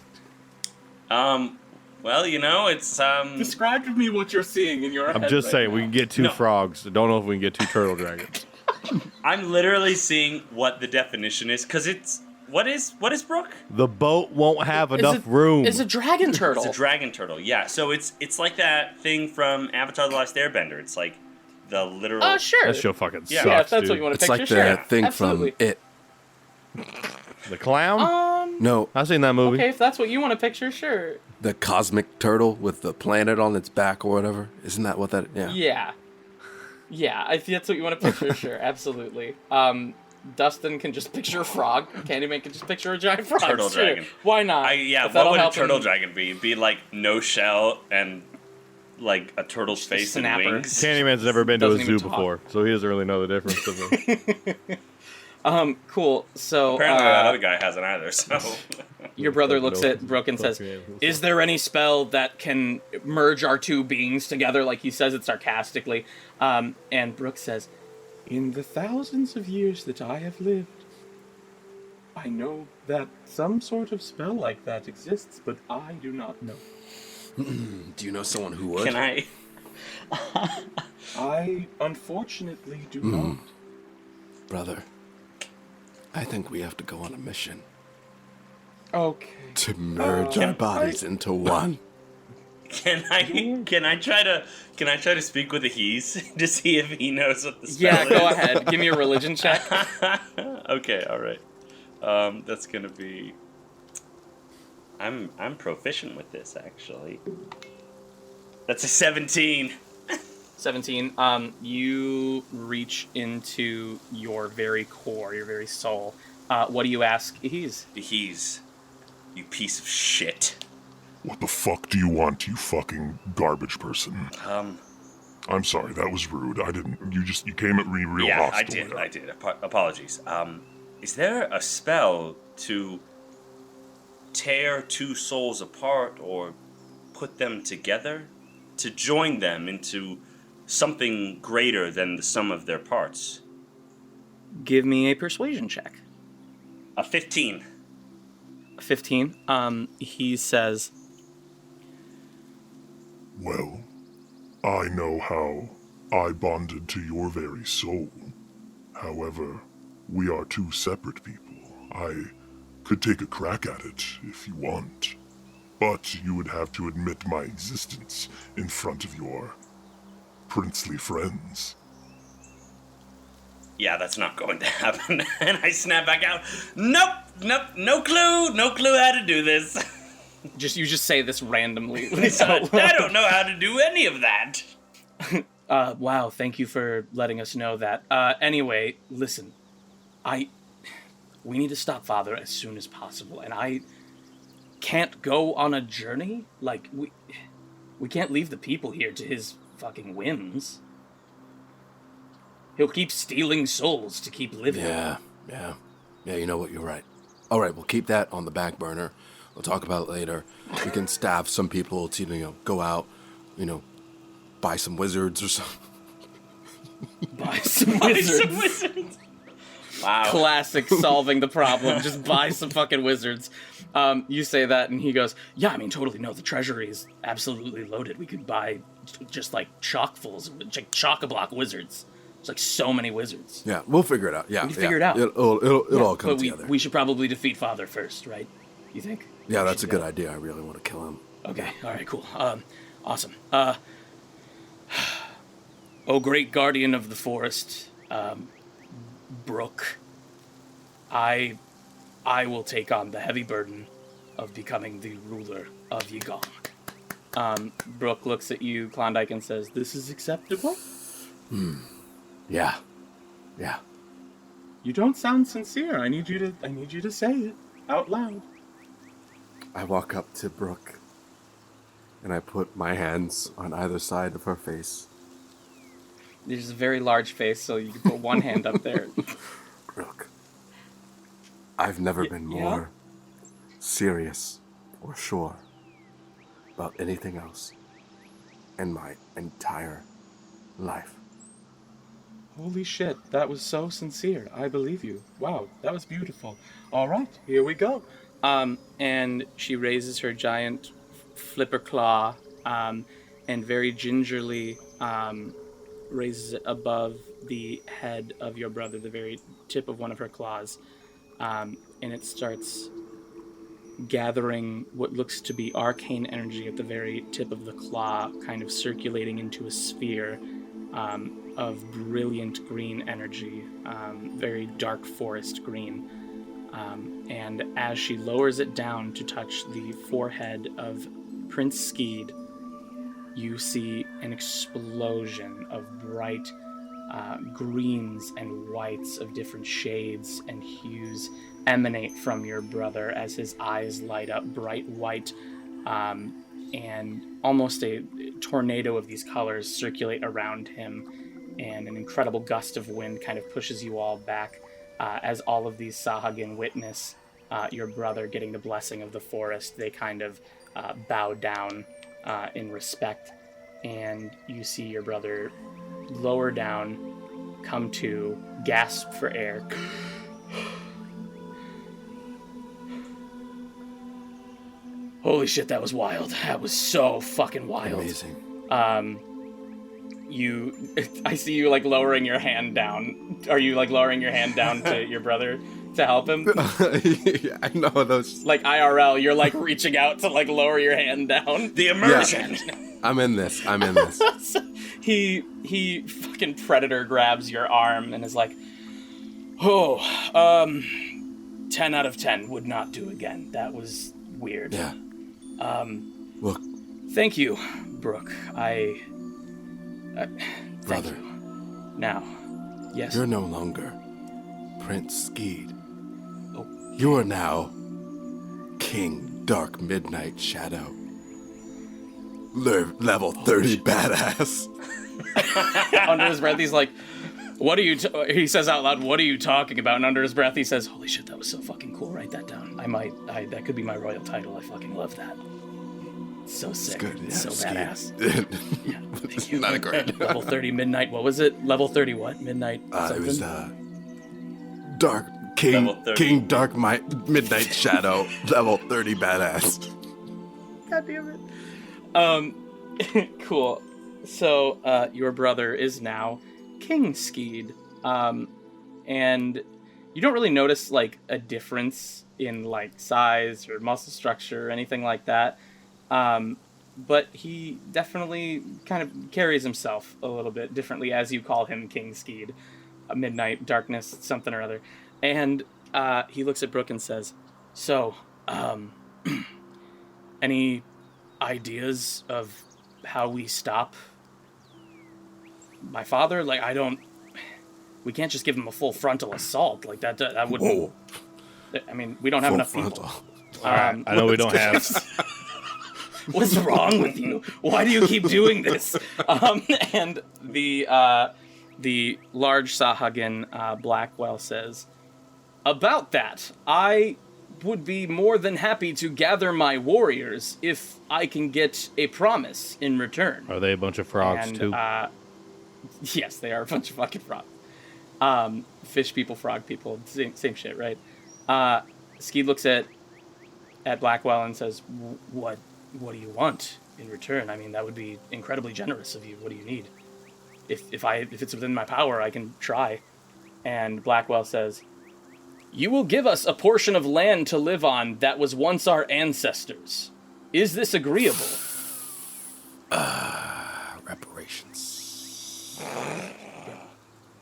Well, it's Describe to me what you're seeing in your head. I'm just right saying, now. we can get two No. frogs. I don't know if we can get two turtle dragons. I'm literally seeing what the definition is, because it's what is Brooke? The boat won't have enough it- room. It's a dragon turtle. It's a dragon turtle, yeah. So it's like that thing from Avatar: The Last Airbender. It's like the literal. Oh, sure. That show fucking Yeah. sucks, Yeah, if that's dude. what you want to It's picture, like the sure. thing Absolutely. from It. The clown? No, I've seen that movie. Okay, if that's what you want to picture, sure. the cosmic turtle with the planet on its back or whatever. Isn't that what that? Yeah. Yeah, if that's what you want to picture, sure, absolutely. Dustin can just picture a frog. Candyman can just picture a giant frog. Turtle sure. dragon. Why not? Yeah, If what that'll would a help turtle him- dragon be? Be like no shell and like a turtle's Just a face and snapper. wings. Candyman's never been to a Doesn't even zoo talk. before, so he doesn't really know the difference of them. Cool. So Apparently that other guy hasn't either. So your brother looks at Brooke and says, "Is there any spell that can merge our two beings together?" Like he says it sarcastically. And Brooke says, In the thousands of years that I have lived, I know that some sort of spell like that exists, but I do not know. Do you know someone who would? can I? I unfortunately do not. Brother, I think we have to go on a mission Okay. to merge our bodies into one. Can I try to speak with a he's to see if he knows what the spell "Yeah, is? go ahead. Give me a religion check." Okay, all right. That's gonna be. I'm proficient with this actually. That's a 17. 17. You reach into your very core, your very soul. What do you ask He's? He's, you piece of shit. What the fuck do you want, you fucking garbage person? I'm sorry, that was rude. I didn't. You came at me real hostile. I did. Apologies. Is there a spell to tear two souls apart or put them together? To join them into something greater than the sum of their parts? Give me a persuasion check. A 15. 15. He says, Well, I know how I bonded to your very soul. However, we are two separate people. I could take a crack at it if you want. But you would have to admit my existence in front of your princely friends. Yeah, that's not going to happen. And I snap back out. Nope, no clue how to do this. you just say this randomly. I don't know how to do any of that. Wow, thank you for letting us know that. Anyway, listen, we need to stop Father as soon as possible, and I can't go on a journey? Like, we can't leave the people here to his fucking whims. He'll keep stealing souls to keep living. Yeah, you know what, you're right. All right, we'll keep that on the back burner. We'll talk about it later. We can staff some people to, go out, buy some wizards or something. Buy some wizards. Wow. Classic solving the problem. Just buy some fucking wizards. You say that, and he goes, yeah, I mean, totally, no, the treasury is absolutely loaded. We could buy just, chock-fulls, chock-a-block wizards. There's, so many wizards. Yeah, we'll figure it out. Yeah, we can figure it out. It'll all come together. We should probably defeat Father first, right? You think? Yeah, that's a good idea. I really want to kill him. Okay, all right, cool. Awesome. Oh, great guardian of the forest, Brooke, I will take on the heavy burden of becoming the ruler of YiGong. Brooke looks at you, Klondike, and says, this is acceptable? Yeah. You don't sound sincere. I need you to say it out loud. I walk up to Brooke, and I put my hands on either side of her face. There's a very large face, so you can put one hand up there. Brooke, I've never been more serious or sure about anything else in my entire life. Holy shit, that was so sincere. I believe you. Wow, that was beautiful. All right, here we go. And she raises her giant flipper claw, and very gingerly, raises it above the head of your brother, the very tip of one of her claws, and it starts gathering what looks to be arcane energy at the very tip of the claw, kind of circulating into a sphere of brilliant green energy, very dark forest green. And as she lowers it down to touch the forehead of Prince Skeed, you see an explosion of bright greens and whites of different shades and hues emanate from your brother as his eyes light up bright white, and almost a tornado of these colors circulate around him, and an incredible gust of wind kind of pushes you all back as all of these Sahagin witness your brother getting the blessing of the forest. They kind of bow down in respect, and you see your brother lower down, come to, gasp for air. Holy shit, that was wild. That was so fucking wild. Amazing. I see you lowering your hand down. Are you lowering your hand down to your brother to help him? Yeah, I know those. IRL, you're reaching out to lower your hand down. The immersion. Yeah. I'm in this. He fucking predator grabs your arm and is like, 10 out of 10 would not do again. That was weird. Yeah. Look. Thank you, Brooke. Thank Brother. you. Now, yes. You're no longer Prince Skeed. Oh. You are now King Dark Midnight Shadow. Level 30 badass. Under his breath, he's like, "What are you?" He says out loud, "What are you talking about?" And under his breath, he says, "Holy shit, that was so fucking cool. Write that down. That could be my royal title. I fucking love that. So sick. Good, yeah, so Skeed. badass." Yeah, thank you. Not a great. Level 30 midnight. What was it? Level 30 what? Midnight. It was something? Dark King Level 30. King Dark Midnight Shadow. Level 30 badass. God damn it. Cool. So, your brother is now King Skeed. And you don't really notice, like, a difference in, like, size or muscle structure or anything like that. But he definitely kind of carries himself a little bit differently as you call him King Skeed. Midnight, darkness, something or other. And he looks at Brooke and says, "So, any ideas of how we stop my father? Like, we can't just give him a full frontal assault. Like, that would... Whoa. I mean, we don't have enough frontal. people. I know we don't have. What's wrong with you? Why do you keep doing this?" And the large Sahagin Blackwell says, "About that, I would be more than happy to gather my warriors if I can get a promise in return." Are they a bunch of frogs And, too? Yes, they are a bunch of fucking frogs. Fish people, frog people, same shit, right? Skeed looks at Blackwell and says, What do you want in return? I mean, that would be incredibly generous of you. What do you need? If it's within my power, I can try." And Blackwell says, "You will give us a portion of land to live on that was once our ancestors. Is this agreeable?" Reparations.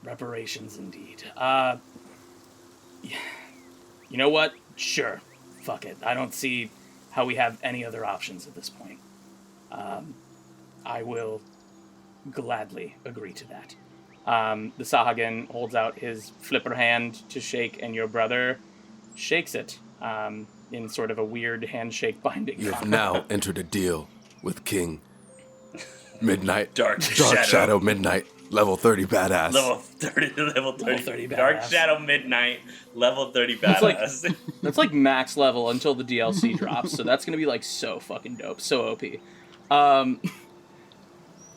Reparations, indeed. You know what? Sure. Fuck it. I don't see how we have any other options at this point. I will gladly agree to that. The Sahagin holds out his flipper hand to shake, and your brother shakes it in sort of a weird handshake binding. You have now entered a deal with King Midnight. Dark Shadow Midnight. Level 30 badass. Level 30 badass. Dark Shadow Midnight, level 30 badass. That's like max level until the DLC drops, so that's gonna be like so fucking dope, so OP.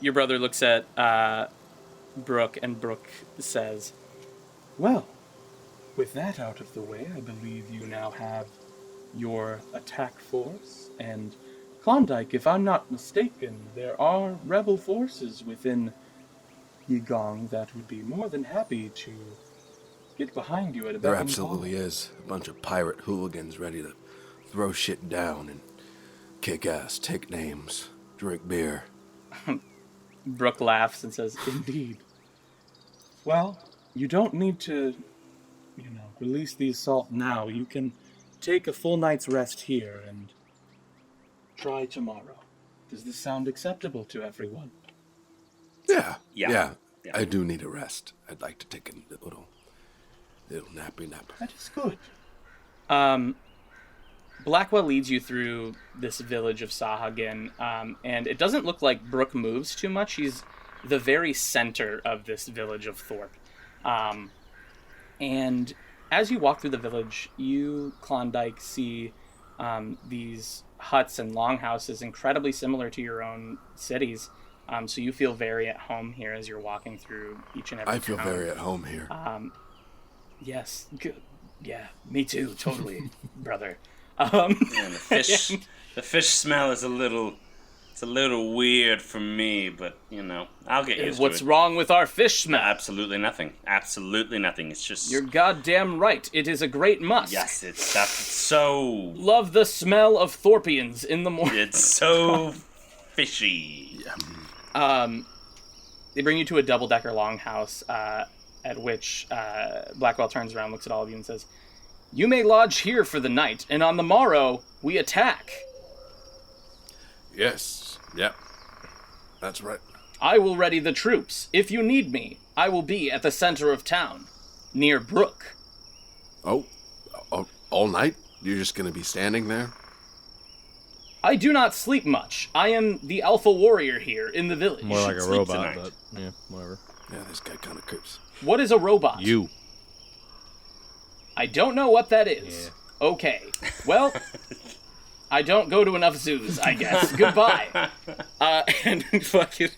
Your brother looks at Brooke, and Brooke says, Well, with that out of the way, I believe you now have your attack force, and Klondike, if I'm not mistaken, there are rebel forces within YiGong that would be more than happy to get behind you at a There beck and absolutely call. is a bunch of pirate hooligans ready to throw shit down and kick ass, take names, drink beer. Brooke laughs and says, Indeed. Well, you don't need to, release the assault now. You can take a full night's rest here and try tomorrow. Does this sound acceptable to everyone? Yeah. I do need a rest. I'd like to take a little nappy nap. That is good. Blackwell leads you through this village of Sahagin, and it doesn't look like Brooke moves too much. He's the very center of this village of Thorpe. And as you walk through the village, you, Klondike, see these huts and longhouses incredibly similar to your own cities. So you feel very at home here as you're walking through each and every I feel town. very at home here. Yes, good. Yeah, me too, totally, brother. And the fish smell is a little weird for me, but I'll get used What's to it. wrong with our fish smell? Absolutely nothing. Absolutely nothing. It's just You're goddamn right. It is a great must. yes, that's so Love the smell of Thorpians in the morning. it's so fishy. They bring you to a double-decker longhouse, at which Blackwell turns around, looks at all of you, and says, "You may lodge here for the night, and on the morrow we attack." Yes. Yep. That's right. I will ready the troops. If you need me, I will be at the center of town, near Brook. Oh, all night? You're just gonna be standing there? I do not sleep much. I am the alpha warrior here in the village. More like a sleep robot, tonight. but yeah, whatever. Yeah, this guy kind of creeps. What is a robot? You. I don't know what that is. Yeah. Okay. Well, I don't go to enough zoos, I guess. Goodbye. And fucking...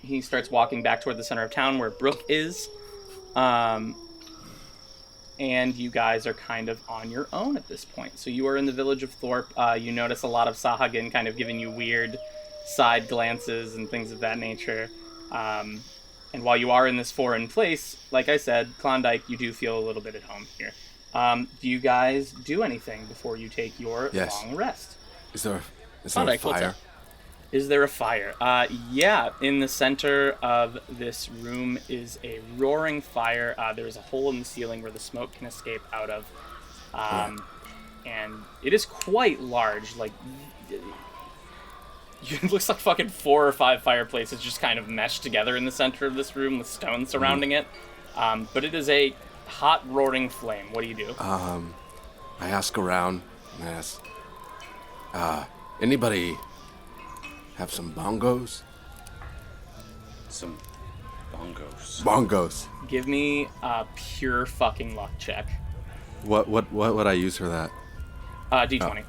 he starts walking back toward the center of town where Brook is. And you guys are kind of on your own at this point. So you are in the village of Thorpe. You notice a lot of Sahagin kind of giving you weird side glances and things of that nature. And while you are in this foreign place, like I said, Klondike, you do feel a little bit at home here. Do you guys do anything before you take your long rest? Is there a fire? Is there a fire? Yeah, in the center of this room is a roaring fire. There's a hole in the ceiling where the smoke can escape out of. And it is quite large. Like, it looks like fucking 4 or 5 fireplaces just kind of meshed together in the center of this room with stones surrounding it. But it is a hot, roaring flame. What do you do? I ask around, and I ask, anybody have some bongos? Some bongos. Bongos. Give me a pure fucking luck check. What would I use for that? D20.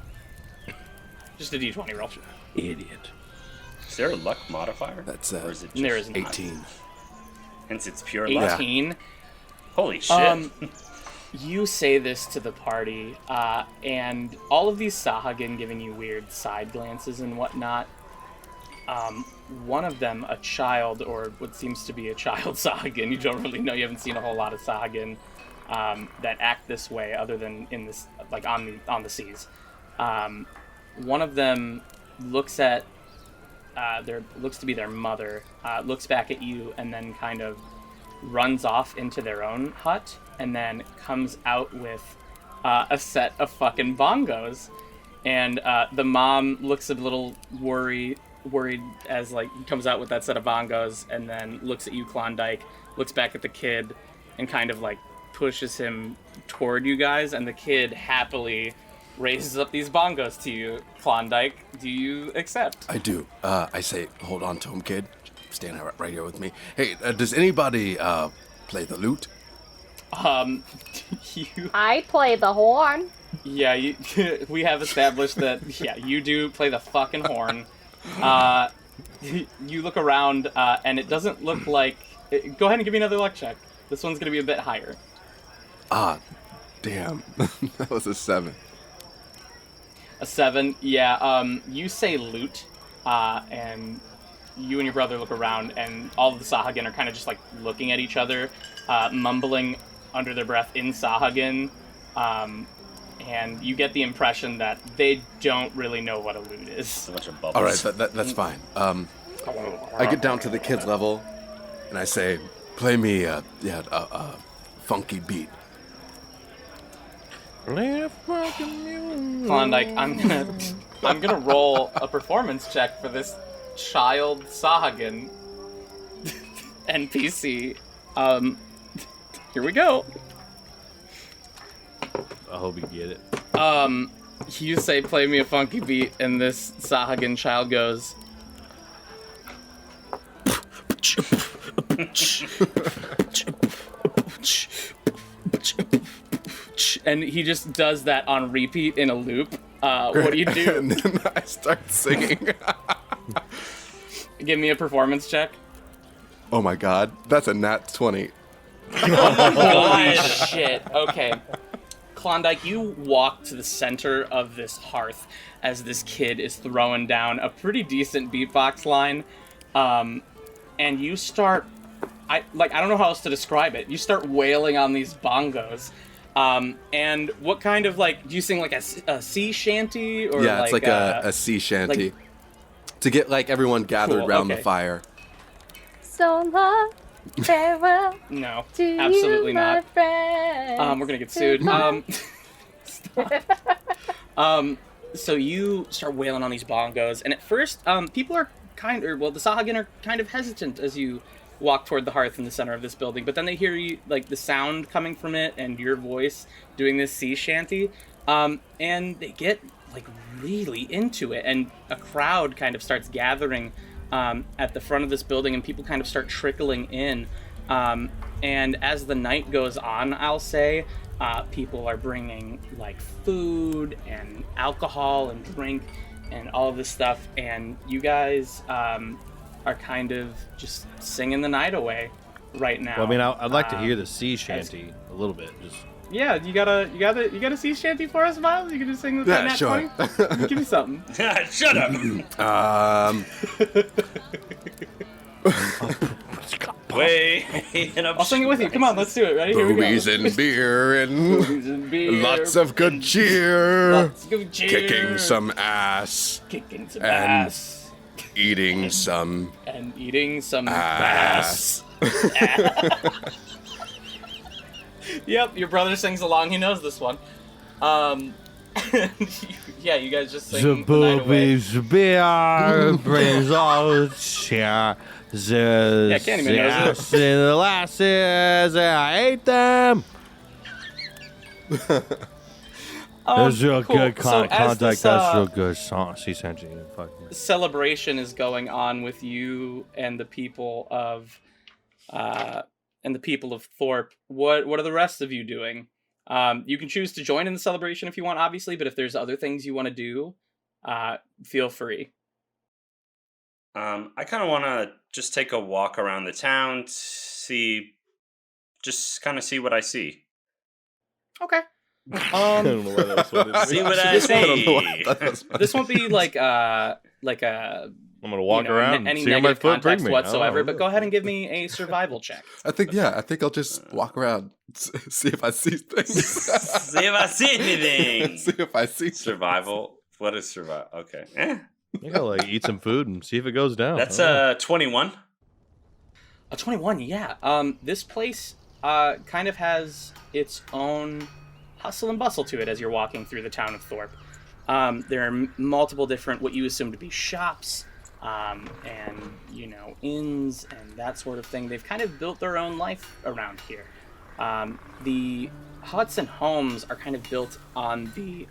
Just a D20 roll. Idiot. Is there a luck modifier? That's or is it just there is not. 18. Hence it's pure luck. 18. Holy shit. You say this to the party, and all of these Sahagin giving you weird side glances and whatnot. One of them, a child, or what seems to be a child Sahagin, you don't really know, you haven't seen a whole lot of Sahagin that act this way other than in this, like on the seas. One of them looks at looks to be their mother, looks back at you, and then kind of runs off into their own hut, and then comes out with a set of fucking bongos. And the mom looks a little worried as like he comes out with that set of bongos, and then looks at you, Klondike, looks back at the kid, and kind of like pushes him toward you guys, and the kid happily raises up these bongos to you. Klondike, do you accept? I do. I say, hold on to him, kid. Stand right here with me. Hey, does anybody play the lute? I play the horn. Yeah, we have established that, yeah, you do play the fucking horn. You look around, and it doesn't look like... Go ahead and give me another luck check. This one's going to be a bit higher. Damn. That was a 7. A 7, yeah. You say loot, and you and your brother look around, and all of the Sahagin are kind of just like looking at each other, mumbling under their breath in Sahagin, and you get the impression that they don't really know what a lute is. It's a bunch of bubbles. All right, that's fine. I get down to the kid's level, and I say, play me a funky beat. Klondike, I'm gonna roll a performance check for this child Sahagin NPC. Here we go. I hope you get it. You say play me a funky beat, and this Sahagin child goes. And he just does that on repeat in a loop. What do you do? And then I start singing. Give me a performance check. Oh my god, that's a nat 20. Holy shit. Okay. Klondike, you walk to the center of this hearth as this kid is throwing down a pretty decent beatbox line. And you start... I don't know how else to describe it. You start wailing on these bongos. And what kind of, like, do you sing like a sea shanty? Or yeah, it's like a sea shanty. To get, like, everyone gathered around the fire. So long, farewell. No, to absolutely you, not. my friend. We're gonna get sued. So you start wailing on these bongos, and at first, people are the Sahagin are kind of hesitant as you walk toward the hearth in the center of this building, but then they hear you, like, the sound coming from it and your voice doing this sea shanty, and they get, like, really into it, and a crowd kind of starts gathering at the front of this building, and people kind of start trickling in, and as the night goes on, I'll say, people are bringing, like, food and alcohol and drink and all of this stuff, and you guys are kind of just singing the night away right now. Well, I mean, I'd like to hear the sea shanty a little bit. Just yeah, you got a sea shanty for us, Miles? You can just sing the Yeah, Nat sure. 20? Give me something. Shut up! I'll sing it with you. Come on, let's do it. Ready? Here we go. Boobies and beer and Boobies and beer. lots of good cheer. Lots of good cheer. Kicking some ass. Kicking some and ass. Eating some And eating some ass. Yep, your brother sings along. He knows this one. Yeah, you guys just sing the night away. beer brings all cheer. Yeah, Candyman knows it. The lasses, I ate them. That's real cool. good So as contact. this, That's real good song. Sea shanty. celebration is going on with you and the people of Thorpe. What are the rest of you doing? You can choose to join in the celebration if you want, obviously, but if there's other things you want to do, feel free. I kind of want to just take a walk around the town, see what I see. Okay. I don't know why that was funny. See what I see. This won't be like a I'm gonna walk around any and see where my negative foot brings context me. whatsoever. But go ahead and give me a survival check. I think I'll just walk around, see if I see things. See if I see anything. See if I see Survival. What is survival? Okay. You gotta like eat some food and see if it goes down. That's 21. A 21, yeah. This place kind of has its own hustle and bustle to it as you're walking through the town of Thorpe. There are multiple different, what you assume to be shops, and, inns and that sort of thing. They've kind of built their own life around here. The huts and homes are kind of built on the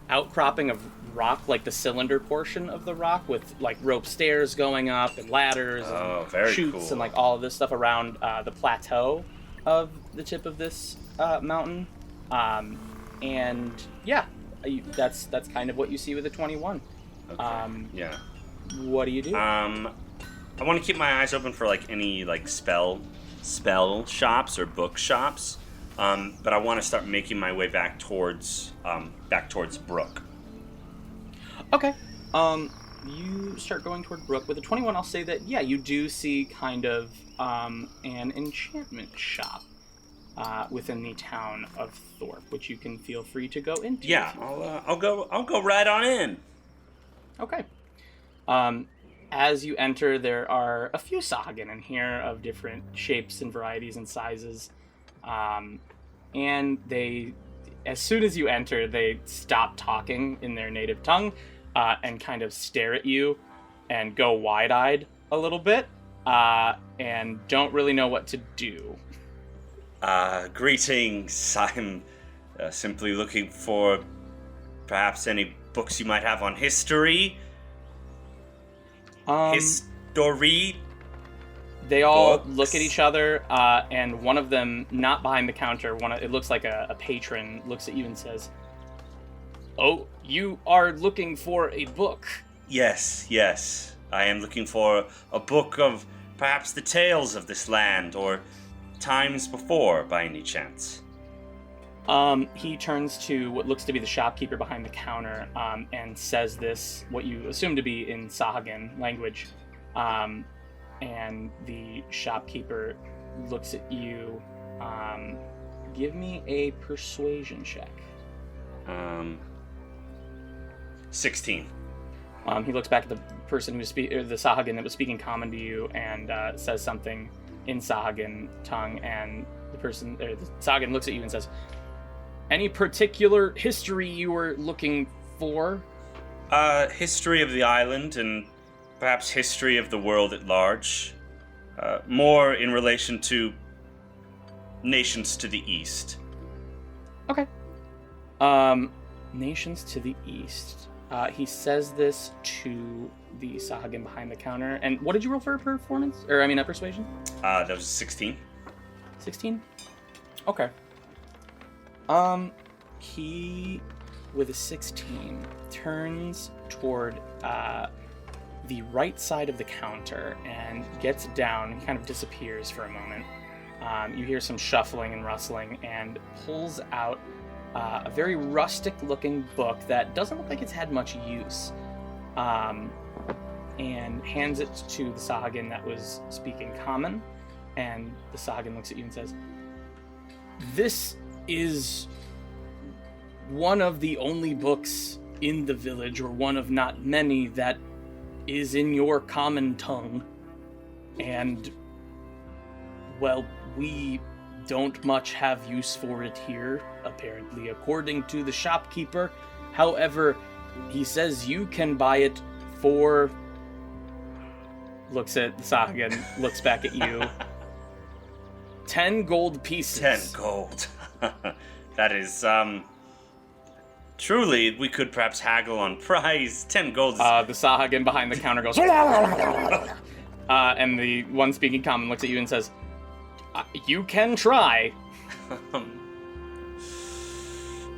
outcropping of rock, like the cylinder portion of the rock, with like rope stairs going up and ladders and very chutes cool. and like all of this stuff around the plateau of the tip of this mountain. And yeah, that's kind of what you see with the 21. Okay. Yeah. What do you do? I want to keep my eyes open for like any like spell shops or book shops. But I want to start making my way back towards Brook. Okay. You start going toward Brook. With a 21, I'll say that, yeah, you do see kind of an enchantment shop within the town of Thorpe, which you can feel free to go into. Yeah, I'll go right on in. Okay. As you enter, there are a few Sahagin in here of different shapes and varieties and sizes. And they, as soon as you enter, they stop talking in their native tongue and kind of stare at you and go wide-eyed a little bit and don't really know what to do. Greetings. I'm simply looking for perhaps any books you might have on history. History. They all Books. look at each other, and one of them, not behind the counter, it looks like a patron, looks at you and says, "Oh, you are looking for a book." Yes. I am looking for a book of perhaps the tales of this land or times before, by any chance. He turns to what looks to be the shopkeeper behind the counter, and says this, what you assume to be in Sahagin language. And the shopkeeper looks at you. Give me a persuasion check. 16. He looks back at the person who's the Sahagin that was speaking common to you, and says something in Sahagin tongue. And the Sahagin looks at you and says, "Any particular history you were looking for?" History of the island and perhaps history of the world at large, more in relation to nations to the east. Okay. Nations to the east. He says this to the Sahagin behind the counter. And what did you roll for performance? Persuasion? That was 16. 16? Okay. He, with a 16, turns toward the right side of the counter and gets down. He kind of disappears for a moment. You hear some shuffling and rustling, and pulls out a very rustic-looking book that doesn't look like it's had much use, and hands it to the Sahagin that was speaking Common. And the Sahagin looks at you and says, "This is one of the only books in the village, or one of not many, that is in your common tongue. And, well, we don't much have use for it here, apparently, according to the shopkeeper. However, he says you can buy it for..." Looks at the Sahagin, looks back at you. 10 gold pieces. 10 gold. That is, truly, we could perhaps haggle on price. 10 gold is... The Sahagin behind the counter goes... and the one speaking Common looks at you and says, "You can try."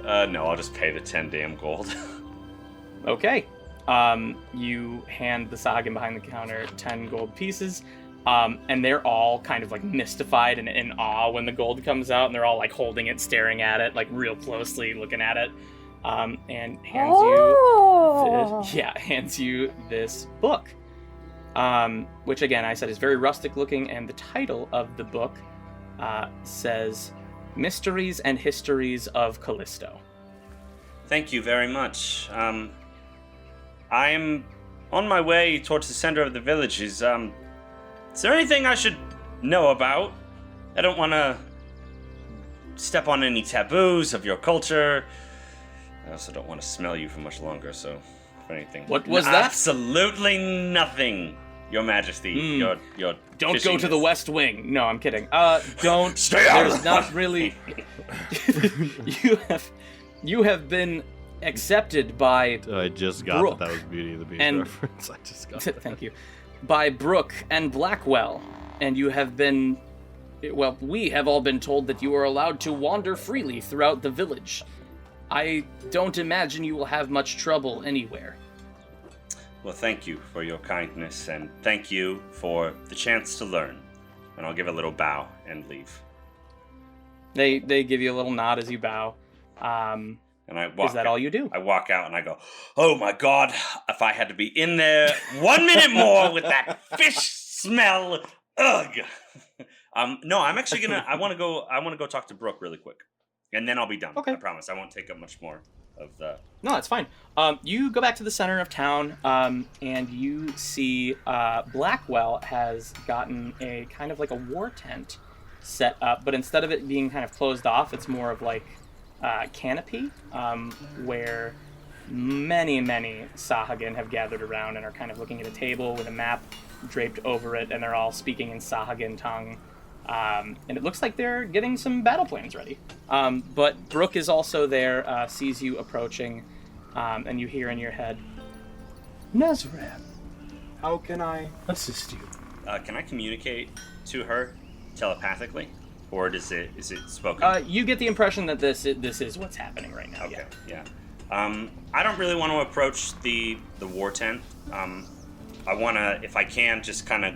No, I'll just pay the 10 damn gold. Okay. You hand the Sahagin behind the counter 10 gold pieces, and they're all kind of like mystified and in awe when the gold comes out, and they're all like holding it, staring at it, like real closely looking at it, and hands you this book, which again I said is very rustic looking, and the title of the book says "Mysteries and Histories of Callisto." Thank you very much. I'm on my way towards the center of the village. Is there anything I should know about? I don't want to step on any taboos of your culture. I also don't want to smell you for much longer, so if anything... What was that? Absolutely nothing, Your Majesty. Your Don't go to the West Wing. No, I'm kidding. Don't. Stay out. There's not really... You have been accepted by I just got Brooke that was Beauty of the Beast and- reference. I just got that. Thank you. By Brooke and Blackwell, and you have been... Well, we have all been told that you are allowed to wander freely throughout the village. I don't imagine you will have much trouble anywhere. Well, thank you for your kindness, and thank you for the chance to learn. And I'll give a little bow and leave. They give you a little nod as you bow. And I walk Is that all you do? I walk out and I go, "Oh my God, if I had to be in there 1 minute more with that fish smell, ugh." No, I'm actually gonna. I want to go talk to Brooke really quick, and then I'll be done. Okay. I promise. I won't take up much more of the. No, that's fine. You go back to the center of town, and you see Blackwell has gotten a kind of like a war tent set up, but instead of it being kind of closed off, it's more of like canopy, where many Sahagin have gathered around and are kind of looking at a table with a map draped over it, and they're all speaking in Sahagin tongue. And it looks like they're getting some battle plans ready. But Brooke is also there, sees you approaching, and you hear in your head, Nezran, how can I assist you? Can I communicate to her telepathically, or is it spoken? you get the impression that this is what's happening right now. Okay. Yeah. I don't really want to approach the war tent. I want to, if I can, just kind of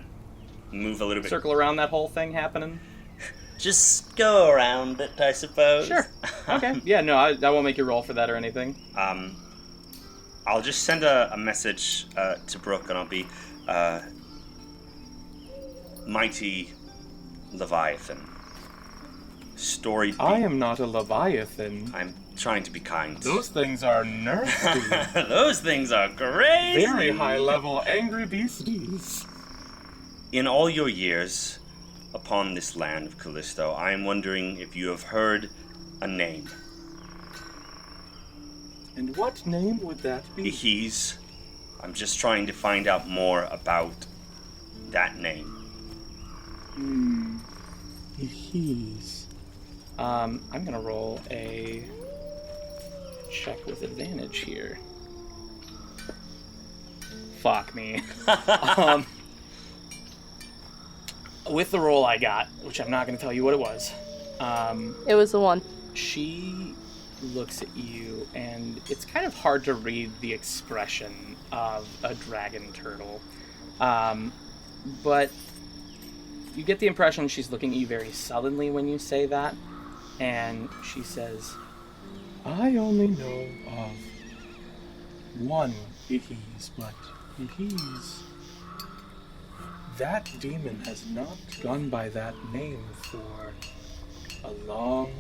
move a little bit. Circle around that whole thing happening. Just go around it, I suppose. Sure. Okay. Yeah. No, I won't make you roll for that or anything. I'll just send a message to Brooke, and I'll be mighty Leviathan. Storied beast. I am not a Leviathan. I'm trying to be kind. Those things are nasty. Those things are crazy. Very high-level angry beasties. In all your years upon this land of Callisto, I am wondering if you have heard a name. And what name would that be? He's I'm just trying to find out more about that name. He's. I'm gonna roll a check with advantage here. Fuck me. With the roll I got, which I'm not gonna tell you what it was, It was the one. she looks at you, and it's kind of hard to read the expression of a dragon turtle. But you get the impression she's looking at you very sullenly when you say that, and she says, I only know of one Ihis, but Ihis. That demon has not gone by that name for a long,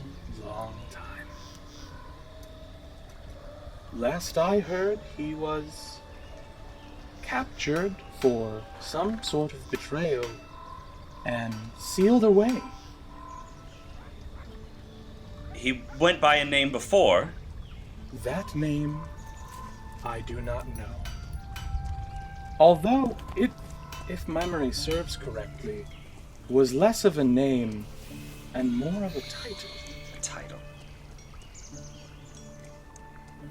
long time. Last I heard, he was captured for some sort of betrayal and sealed away. He went by a name before. That name, I do not know. Although it, if memory serves correctly, was less of a name and more of a title. A title.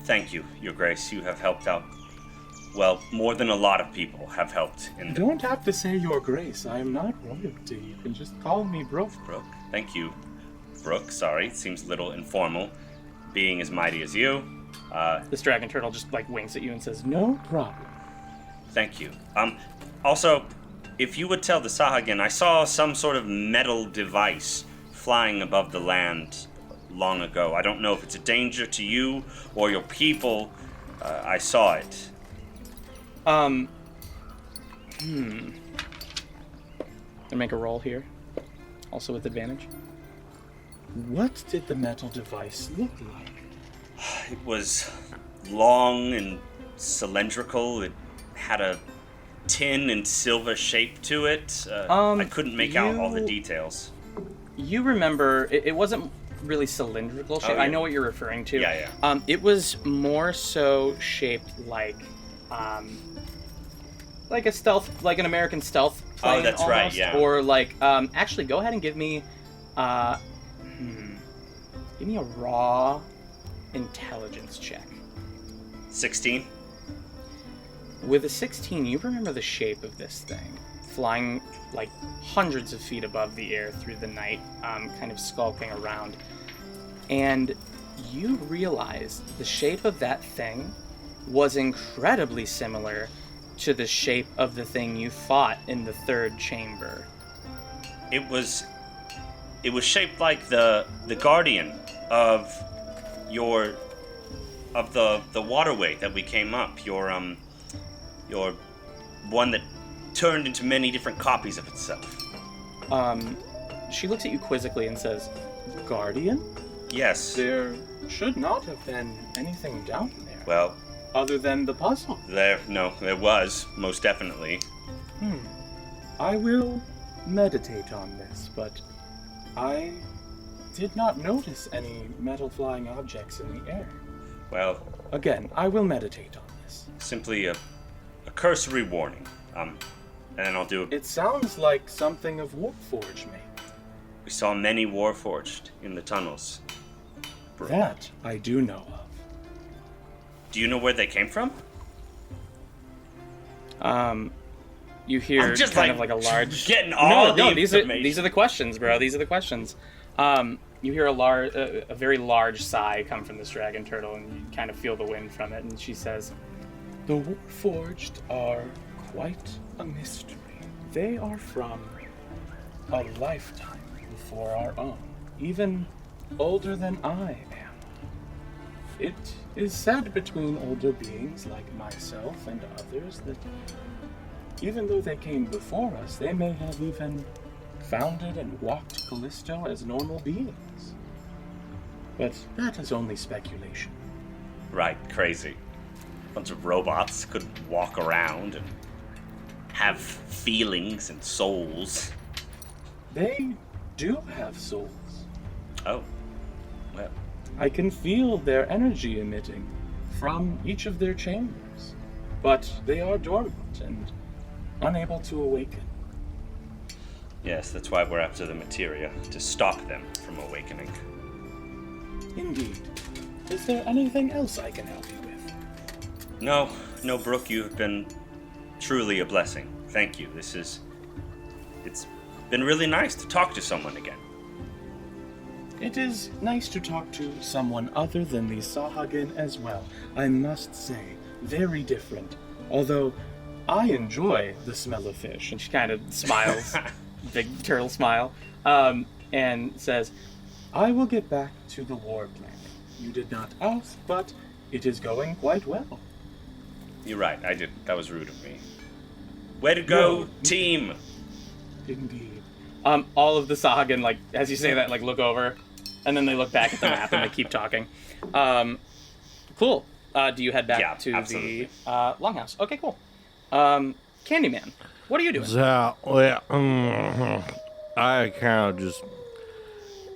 Thank you, Your Grace. You have helped out. Well, more than a lot of people have helped in You the... don't have to say Your Grace. I am not royalty. You can just call me Brooke. Brooke. Thank you, Brooke. Sorry, it seems a little informal, being as mighty as you. this dragon turtle just like winks at you and says, No problem. Thank you. Also, if you would tell the Sahagan, I saw some sort of metal device flying above the land long ago. I don't know if it's a danger to you or your people. I saw it. Gonna make a roll here, also with advantage. What did the metal device look like? It was long and cylindrical. It had a tin and silver shape to it. I couldn't make out all the details. You remember, it wasn't really cylindrical shape. Oh, yeah. I know what you're referring to. Yeah. It was more so shaped like a stealth, like an American stealth plane. Oh, that's right, almost. yeah. Or like, actually, go ahead and give me a raw intelligence check. 16? With a 16, you remember the shape of this thing, flying like hundreds of feet above the air through the night, kind of skulking around. And you realize the shape of that thing was incredibly similar to the shape of the thing you fought in the third chamber. It was shaped like the guardian of the waterway that we came up. Your one that turned into many different copies of itself. She looks at you quizzically and says, Guardian? Yes. There should not have been anything down there. Well, Other than the puzzle. there was, most definitely. I will meditate on this, but I did not notice any metal flying objects in the air. Well, Again, I will meditate on this. simply a cursory warning. And I'll do it. It sounds like something of Warforge make. We saw many Warforged in the tunnels. That I do know of. Do you know where they came from? You hear I'm just kind of like a large... getting all the these information. are the questions, bro. These are the questions. You hear a very large sigh come from this dragon turtle, and you kind of feel the wind from it, and she says, The Warforged are quite a mystery. They are from a lifetime before our own, even older than I am. It is said between older beings like myself and others that even though they came before us, they may have even founded and walked Callisto as normal beings. But that is only speculation. Right, crazy. Bunch of robots could walk around and have feelings and souls. They do have souls. Oh, well, I can feel their energy emitting from each of their chambers. but they are dormant and unable to awaken. Yes, that's why we're after the materia, to stop them from awakening. Indeed. Is there anything else I can help you with? No, Brooke, you have been truly a blessing. Thank you. It's been really nice to talk to someone again. It is nice to talk to someone other than the Sahagin as well. I must say, very different. Although, I enjoy the smell of fish. And she kind of smiles, big turtle smile, and says, I will get back to the war planning. You did not ask, but it is going quite well. You're right, I did. That was rude of me. Way to go, No. team! Indeed. all of the Sagan, like, as you say that, like, look over, and then they look back at the map and they keep talking. Cool. Do you head back to absolutely. the longhouse? Okay, cool. Candyman, what are you doing? So, well, I kind of just,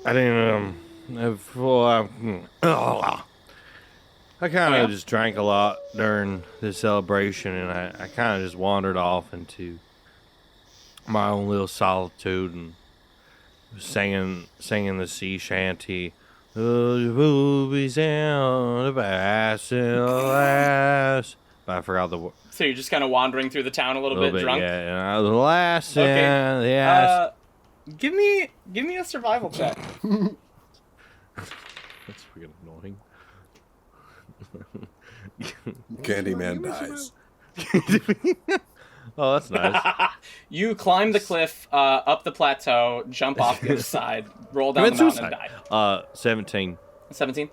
I didn't, I kind of just drank a lot during the celebration, and I kind of just wandered off into my own little solitude and singing the sea shanty. Oh, the boobies and the bass and the lass. But I forgot the word. So you're just kind of wandering through the town a little bit drunk? Yeah, and the lass Okay. and the ass. Give me a survival check. That's freaking annoying. Candyman dies. Oh, that's nice. You climb the cliff, up the plateau, jump off the other side, roll down the mountain, and die. 17. 17.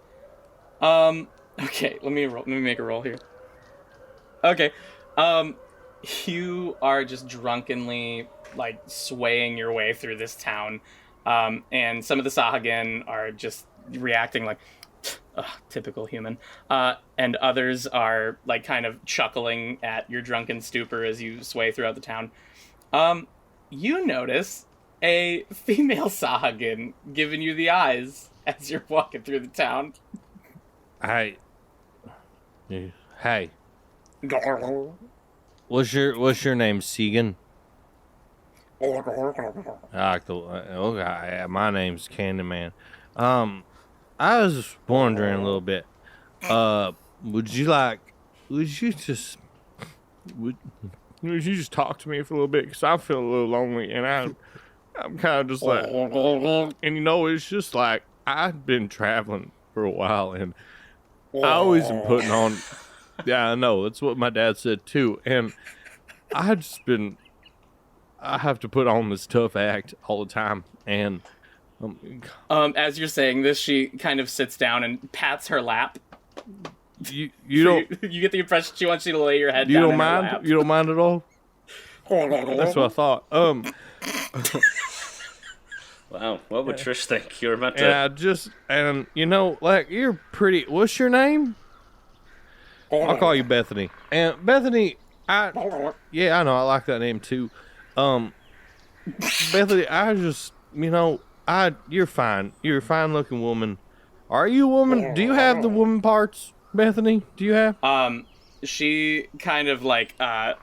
Okay, let me make a roll here. Okay, you are just drunkenly like swaying your way through this town, and some of the Sahagan are just reacting like, typical human, and others are like kind of chuckling at your drunken stupor as you sway throughout the town. You notice a female Sahagan giving you the eyes as you're walking through the town. Hey. What's your name, Segan? Okay, my name's Candyman. I was wondering a little bit. Would you just talk to me for a little bit? Because I feel a little lonely, and I'm kind of just like, and it's just like I've been traveling for a while, and I always am putting on. Yeah, I know. That's what my dad said too, and I have to put on this tough act all the time, and. As you're saying this, she kind of sits down and pats her lap. You don't. You get the impression she wants you to lay your head You down don't in her mind. lap. You don't mind at all. That's what I thought. Wow, what would Trish think? You're about to... like, you're pretty... What's your name? I'll call you Bethany. And Bethany, I know, I like that name too. Bethany, I just, you're fine. You're a fine looking woman. Are you a woman? Do you have the woman parts, Bethany? Do you have? She kind of like,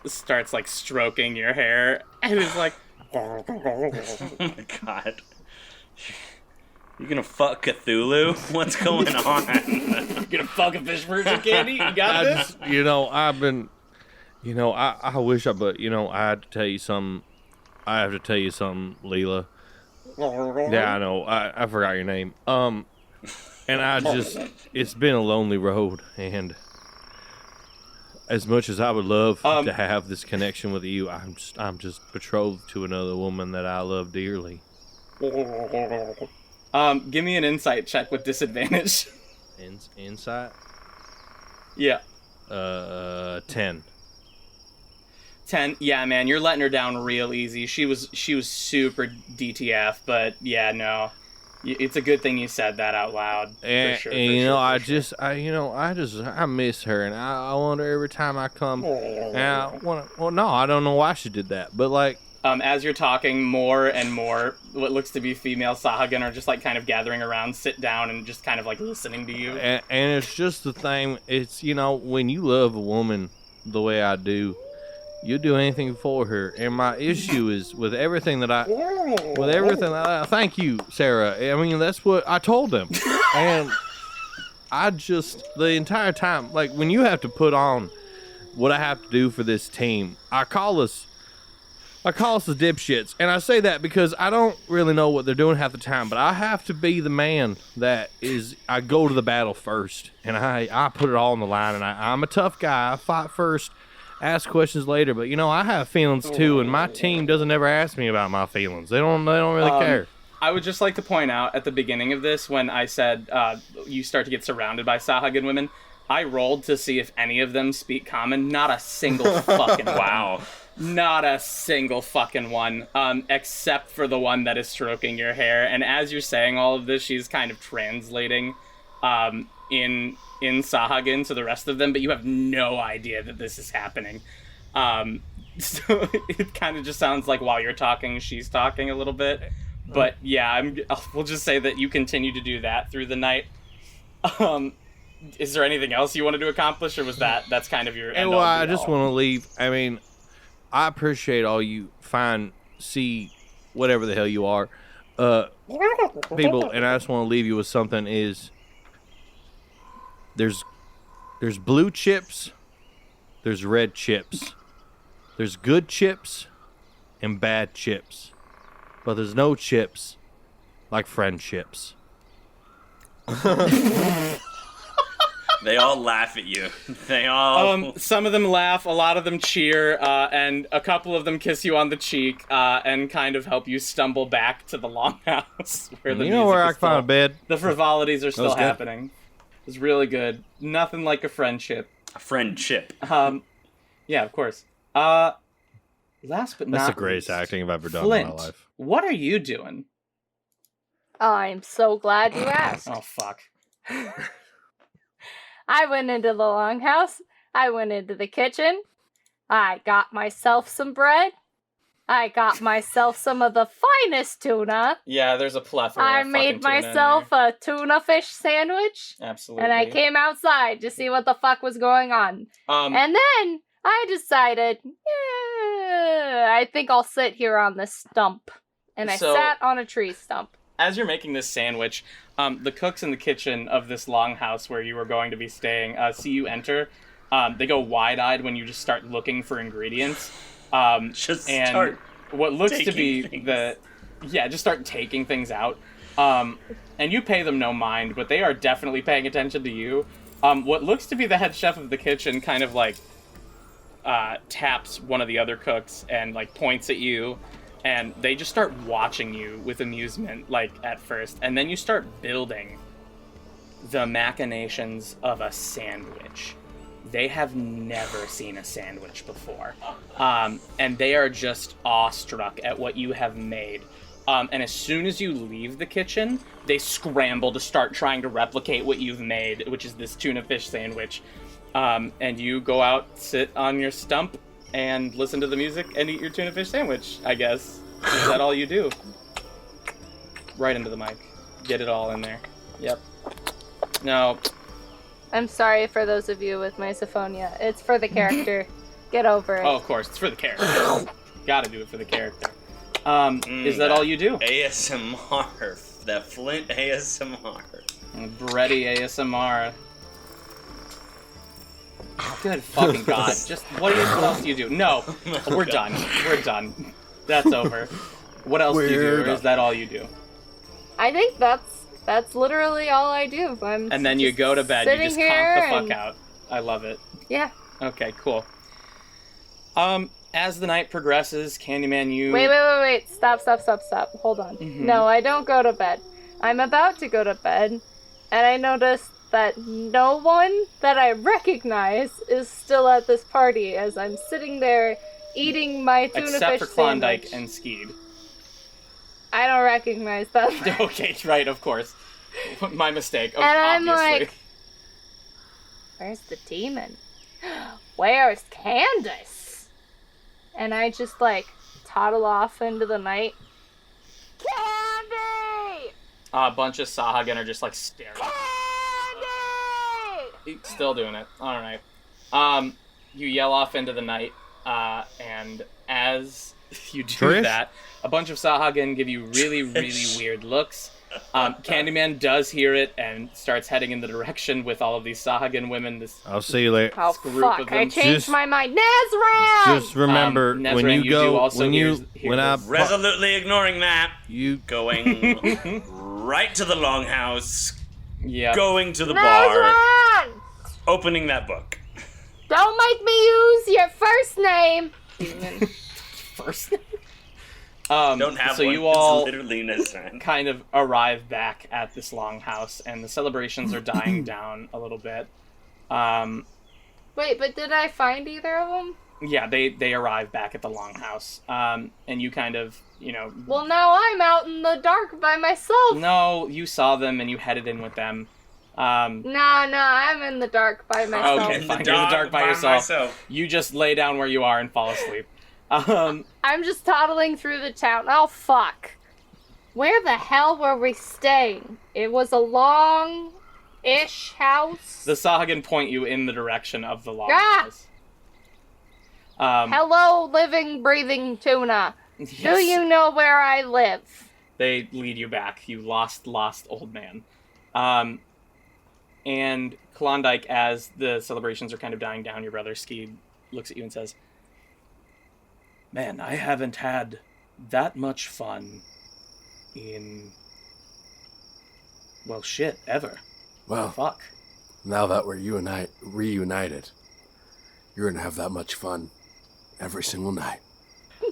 starts like stroking your hair and is like, Oh my god. You gonna fuck Cthulhu? What's going on? you gonna fuck a fish version, Candy? You got this? I've been, I wish but, I had to tell you something. I have to tell you something, Leela. Yeah, I know. I forgot your name. And it's been a lonely road, and as much as I would love to have this connection with you, I'm just betrothed to another woman that I love dearly. Give me an insight check with disadvantage. Insight? Yeah. 10. 10. Yeah, man, you're letting her down real easy. She was super DTF, but yeah, no. It's a good thing you said that out loud. And I miss her, and I wonder every time I come. And I don't know why she did that, but like. As you're talking, more and more what looks to be female Sahagan are just like kind of gathering around, sit down, and just kind of like listening to you. And it's just the thing. It's when you love a woman the way I do, you'll do anything for her. And my issue is with everything that thank you, Sarah. I mean, that's what I told them. And I just, the entire time, like when you have to put on what I have to do for this team, I call us the dipshits. And I say that because I don't really know what they're doing half the time, but I have to be the man that is, I go to the battle first, and I put it all on the line, and I'm a tough guy. I fight first, ask questions later, but I have feelings too, and my team doesn't ever ask me about my feelings. They don't really care. I would just like to point out at the beginning of this, when I said you start to get surrounded by Sahagan women, I rolled to see if any of them speak common. Not a single fucking wow. Not a single fucking one, except for the one that is stroking your hair. And as you're saying all of this, she's kind of translating in Sahagan to the rest of them, but you have no idea that this is happening. So it kind of just sounds like while you're talking, she's talking a little bit. But yeah, we'll just say that you continue to do that through the night. Is there anything else you wanted to accomplish, or was that's kind of your end all? Well, I just want to leave. I mean, I appreciate all you see, whatever the hell you are, people, and I just want to leave you with something. Is there's blue chips, there's red chips, there's good chips, and bad chips, but there's no chips like friendships. They all laugh at you. They all... Some of them laugh, a lot of them cheer, and a couple of them kiss you on the cheek, and kind of help you stumble back to the longhouse. Where the where I can find a bed? The frivolities are still happening. It's really good. Nothing like a friendship. A friendship. Yeah, of course. Last but not least... That's the greatest acting I've ever done Flint, in my life. What are you doing? I'm so glad you asked. Oh, fuck. I went into the longhouse. I went into the kitchen. I got myself some bread. I got myself some of the finest tuna. Yeah, there's a plethora of I fucking made tuna in myself there. a tuna fish sandwich. Absolutely. And I came outside to see what the fuck was going on. And then I decided, I think I'll sit here on this stump. And I sat on a tree stump. As you're making this sandwich, the cooks in the kitchen of this longhouse where you were going to be staying see you enter. They go wide-eyed when you just start looking for ingredients. Start what looks to be things. Just start taking things out. And you pay them no mind, but they are definitely paying attention to you. What looks to be the head chef of the kitchen kind of like taps one of the other cooks and like points at you. And they just start watching you with amusement, like, at first. And then you start building the machinations of a sandwich. They have never seen a sandwich before. And they are just awestruck at what you have made. And as soon as you leave the kitchen, they scramble to start trying to replicate what you've made, which is this tuna fish sandwich. And you go out, sit on your stump, and listen to the music and eat your tuna fish sandwich, I guess. Is that all you do? Right into the mic. Get it all in there. Yep. No. I'm sorry for those of you with misophonia. It's for the character. Get over it. Oh, of course. It's for the character. Gotta do it for the character. Is that all you do? ASMR. That Flint ASMR. Bready ASMR. Good fucking God. Just, what else do you do? No. We're done. We're done. That's over. What else do you do, or is that all you do? I think that's literally all I do. And then you go to bed, you just conk the fuck out. I love it. Yeah. Okay, cool. As the night progresses, Candyman, you... Wait. Stop. Hold on. Mm-hmm. No, I don't go to bed. I'm about to go to bed, and I notice that no one that I recognize is still at this party as I'm sitting there eating my tuna fish sandwich. Except for Klondike and Skeed. I don't recognize them. Okay, right, of course. My mistake, and obviously. I'm like, where's the demon? Where's Candace? And I just, like, toddle off into the night. Candy! A bunch of Sahagan are just, like, staring. Candy! Still doing it. Alright. you yell off into the night, and as you do Trish? that, a bunch of Sahagin give you really, really weird looks. Candyman does hear it and starts heading in the direction with all of these Sahagin women. I'll see you later. Oh, group fuck. of I them. changed Just- my mind. Nazran! Just remember Nezran, when you you go, do also when you, hear when I, this. Resolutely ignoring that. you, Going right to the longhouse. Yeah. Going to the bar. Nazran! Opening that book. Don't make me use your first name. First. Don't have so one. you all It's literally Nezran. kind of arrive back at this longhouse, and the celebrations are dying down a little bit. Wait, but did I find either of them? Yeah, they arrive back at the longhouse, and you kind of, Well, now I'm out in the dark by myself. No, you saw them and you headed in with them. Nah, I'm in the dark by myself. Okay, fine. You're in the dark by yourself. You just lay down where you are and fall asleep. I'm just toddling through the town. Oh, fuck. Where the hell were we staying? It was a long-ish house. The Sahagin point you in the direction of the longhouse. Hello, living, breathing tuna. Yes. Do you know where I live? They lead you back. You lost old man. And Klondike, as the celebrations are kind of dying down, your brother Skeed looks at you and says, "Man, I haven't had that much fun in, well, shit, ever. Well, Fuck. now that we're reunited, you're gonna have that much fun every single night.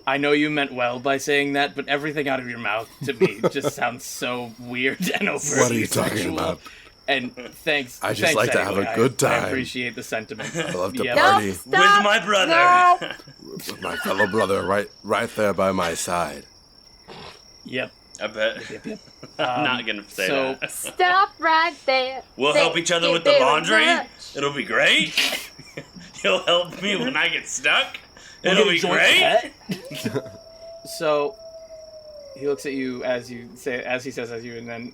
I know you meant well by saying that, but everything out of your mouth to me just sounds so weird and overly What are you talking sexual. about? And thanks. I just thanks like to have anyway. a good I time. appreciate the sentiment. I love to Yeah. party With my brother. No. with my fellow brother right there by my side. Yep. I bet. Yep. I'm not gonna say so- that. Stop right there. We'll help each other Thank with the you very laundry. much. It'll be great. You'll help me when I get stuck. It'll be Joint great. pet? So he looks at you as you say, and then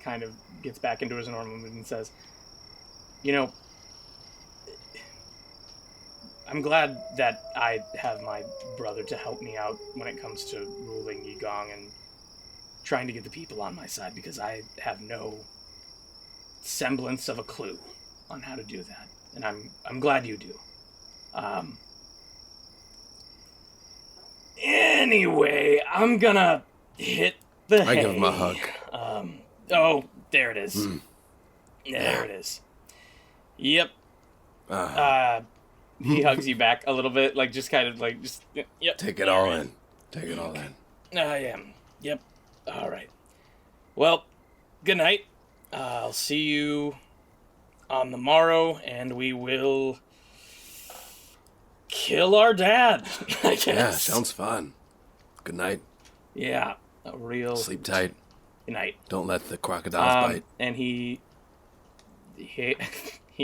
kind of gets back into his normal mood and says, I'm glad that I have my brother to help me out when it comes to ruling YiGong and trying to get the people on my side, because I have no semblance of a clue on how to do that, and I'm glad you do. Anyway, I'm gonna hit the I give him a hay. hug. Oh, there it is. There it is. Yep. He hugs you back a little bit, like just kind of like just yep. Take it all in. Take it all in. I am. Yep. All right. Well, good night. I'll see you on the morrow, and we will kill our dad. I guess. Yeah, sounds fun. Good night. Yeah, a real Sleep tight. good night. Don't let the crocodiles bite. And he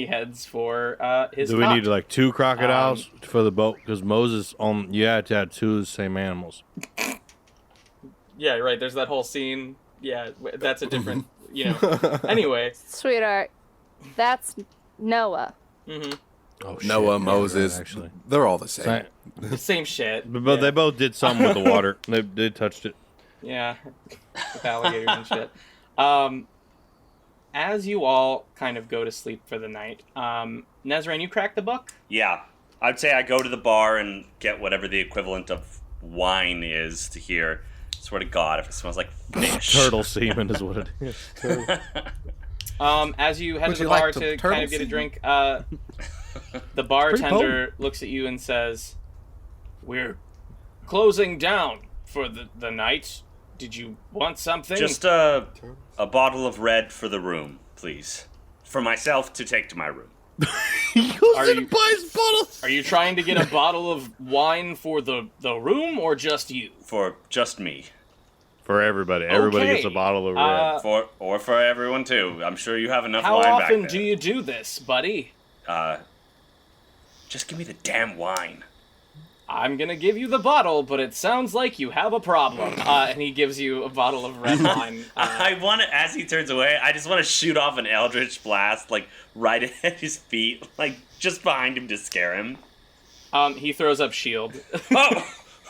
heads for his. do we cot. need like 2 crocodiles for the boat? Because Moses, you had to have 2 of the same animals. Yeah, right. There's that whole scene. Yeah, that's a different. Anyway. Sweetheart, that's Noah. Mm-hmm. Oh, Noah, yeah, Moses, right, actually. they're all the same. The same shit. But they both did something with the water. They touched it. Yeah, with alligators and shit. As you all kind of go to sleep for the night, Nezran, you crack the book? Yeah. I'd say I go to the bar and get whatever the equivalent of wine is to hear. Swear to God, if it smells like fish. Turtle semen is what it is. As you head Would to the you like bar to to turtle kind of get a seed? drink, the bartender looks at you and says, "We're closing down for the night. Did you want something?" Just a bottle of red for the room, please. For myself to take to my room. He goes Are in you- and buys bottles. Are you trying to get a bottle of wine for the room, or just you? For just me. For everybody. Everybody Okay. gets a bottle of red. For everyone too. I'm sure you have enough How wine back often there. do you do this, buddy? Just give me the damn wine. I'm gonna give you the bottle, but it sounds like you have a problem. And he gives you a bottle of red wine. I want to, as he turns away, I just want to shoot off an eldritch blast, like, right at his feet, like, just behind him to scare him. He throws up shield.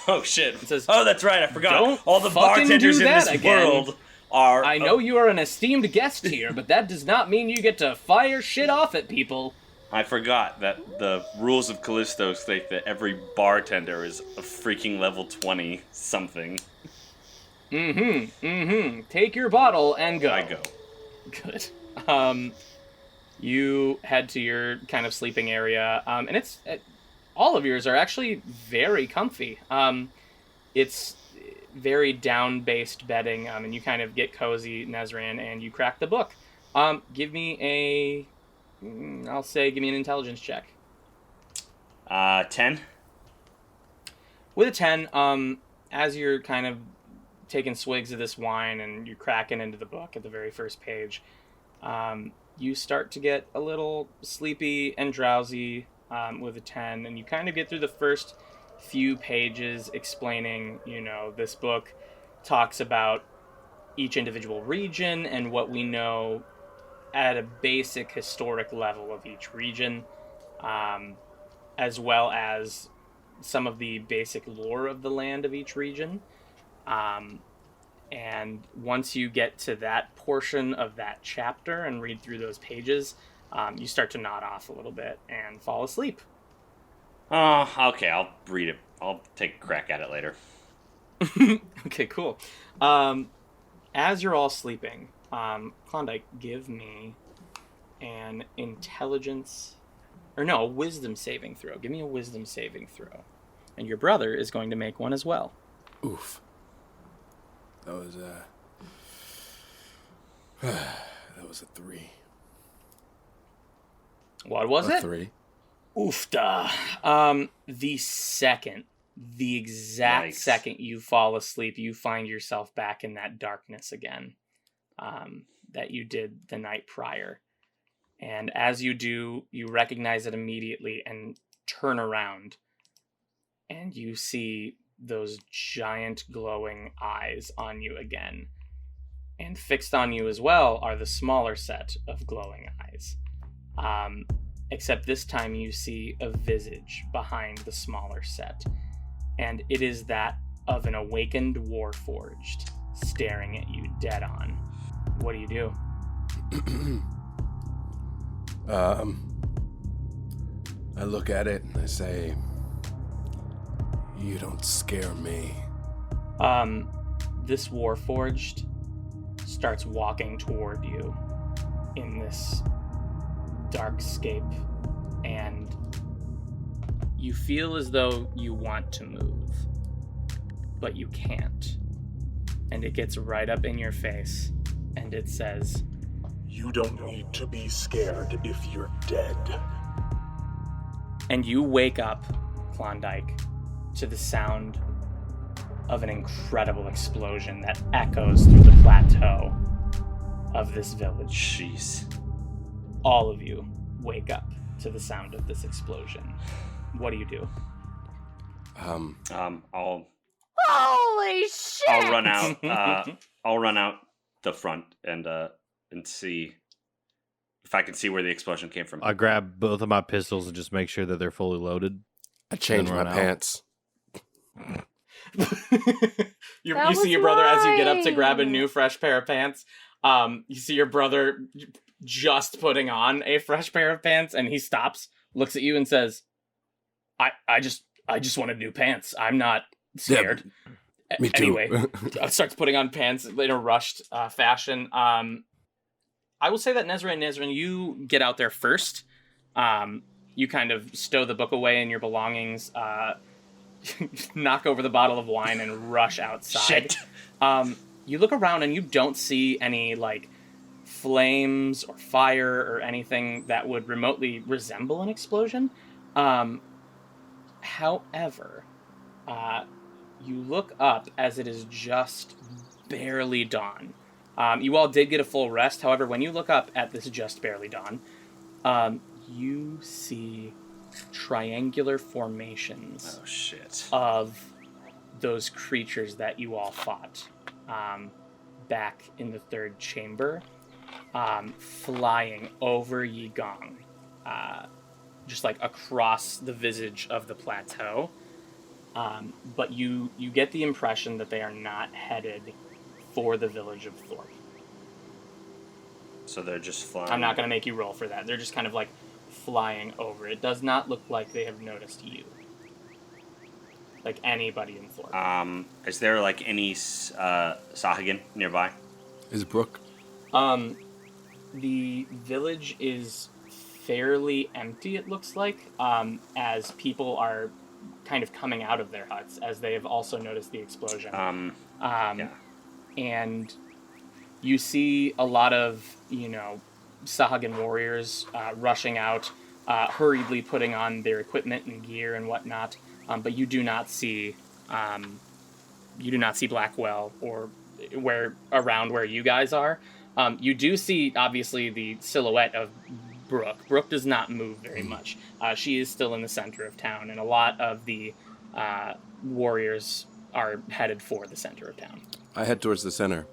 Oh shit! It says, oh, that's right. I forgot. "Don't All the fucking bartenders do in this that again. world are. I know you are an esteemed guest here, but that does not mean you get to fire shit off at people." I forgot that the rules of Callisto state that every bartender is a freaking level 20 something. Take your bottle and go. I go. Good. You head to your kind of sleeping area, and it's all of yours are actually very comfy. It's very down-based bedding, and you kind of get cozy, Nezran, and you crack the book. Give me give me an intelligence check. 10? With a 10, as you're kind of taking swigs of this wine and you're cracking into the book at the very first page, you start to get a little sleepy and drowsy with a 10, and you kind of get through the first few pages explaining, this book talks about each individual region and what we know at a basic historic level of each region, as well as some of the basic lore of the land of each region. And once you get to that portion of that chapter and read through those pages, you start to nod off a little bit and fall asleep. Oh, okay, I'll read it. I'll take a crack at it later. Okay, cool. As you're all sleeping, Klondike, give me an a wisdom saving throw. Give me a wisdom saving throw. And your brother is going to make one as well. Oof. That was a 3. What was it? 3. Oofda. The exact second you fall asleep, you find yourself back in that darkness again, that you did the night prior. And as you do, you recognize it immediately and turn around, and you see those giant glowing eyes on you again. And fixed on you as well are the smaller set of glowing eyes. Except this time you see a visage behind the smaller set. And it is that of an awakened Warforged staring at you dead on. What do you do? I look at it and I say, "You don't scare me." This Warforged starts walking toward you in this darkscape, and you feel as though you want to move, but you can't. And it gets right up in your face, and it says, "You don't need to be scared if you're dead." And you wake up, Klondike, to the sound of an incredible explosion that echoes through the plateau of this village. Jeez. All of you wake up to the sound of this explosion. What do you do? Holy shit! I'll run out. I'll run out the front and see if I can see where the explosion came from. I grab both of my pistols and just make sure that they're fully loaded. I change my pants. You see your brother as you get up to grab a new fresh pair of pants. You see your brother just putting on a fresh pair of pants, and he stops, looks at you, and says, I just wanted new pants. I'm not scared." Yeah, me too. Anyway, starts putting on pants in a rushed fashion. I will say that Nezran, you get out there first. You kind of stow the book away in your belongings, knock over the bottle of wine, and rush outside. Shit. You look around and you don't see any flames or fire or anything that would remotely resemble an explosion. However, you look up as it is just barely dawn. You all did get a full rest. However, when you look up at this just barely dawn, you see triangular formations of those creatures that you all fought back in the third chamber, flying over YiGong. just like across the visage of the plateau. But you get the impression that they are not headed for the village of Thorpe. So they're just flying. I'm not going to make you roll for that. They're just kind of like flying over. It does not look like they have noticed you. Like anybody in Thorpe. Is there like any Sahagan nearby? Is Brooke? The village is fairly empty, it looks like, as people are kind of coming out of their huts, as they have also noticed the explosion. Yeah. And you see a lot of, Sahagan warriors rushing out, hurriedly putting on their equipment and gear and whatnot. But you do not see Blackwell or around where you guys are. You do see, obviously, the silhouette of Brooke. Brooke does not move very much. She is still in the center of town, and a lot of the warriors are headed for the center of town. I head towards the center.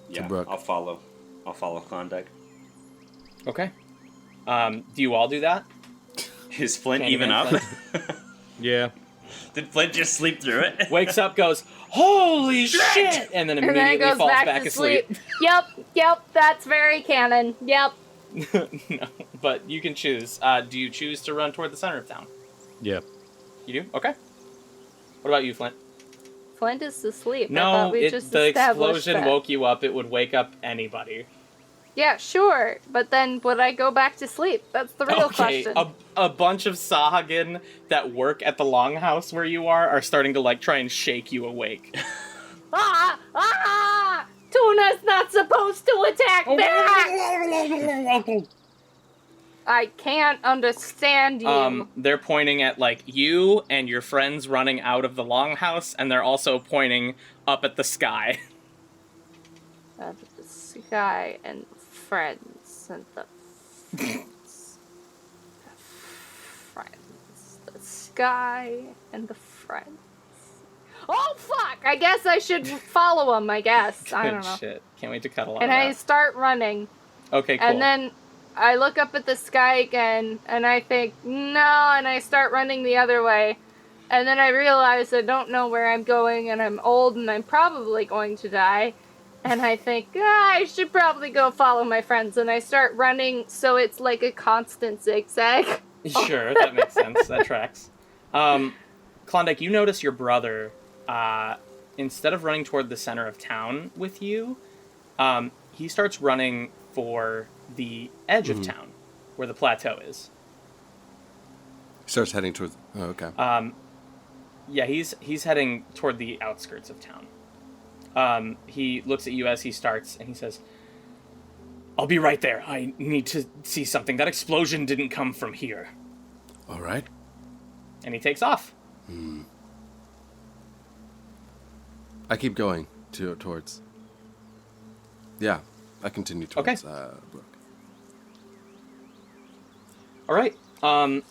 Yeah, Brooke. I'll follow Klondike. Okay. Do you all do that? Is Flint Candyman even up? Flint? Yeah. Did Flint just sleep through it? Wakes up, goes, holy shit! And then And then immediately goes falls back to asleep. Yep, that's very canon. Yep. No, but you can choose. Do you choose to run toward the center of town? Yeah. You do? Okay. What about you, Flint? Flint is asleep. I No, thought we just the established explosion that. woke you up. It would wake up anybody. Yeah, sure. But then would I go back to sleep? That's the real Okay, question. a bunch of Sahagan that work at the longhouse where you are starting to like try and shake you awake. Tuna's not supposed to attack back! I can't understand you. They're pointing at like you and your friends running out of the longhouse, and they're also pointing up at the sky. The sky and friends and the friends. The sky and the friends. Oh fuck! I guess I should follow them, I guess. I don't Good know. shit. Can't wait to cut a lot And of I that. start running. Okay, cool. And then I look up at the sky again, and I think, no, and I start running the other way. And then I realize I don't know where I'm going, and I'm old, and I'm probably going to die. And I think, I should probably go follow my friends. And I start running, so it's like a constant zigzag. Sure, that makes sense. That tracks. Klondike, you notice your brother, instead of running toward the center of town with you, he starts running for the edge of town, where the plateau is. Starts heading towards. Oh, okay. Yeah, he's heading toward the outskirts of town. He looks at you as he starts, and he says, "I'll be right there. I need to see something. That explosion didn't come from here." All right. And he takes off. I keep going towards. Yeah, I continue towards Brooke. All right.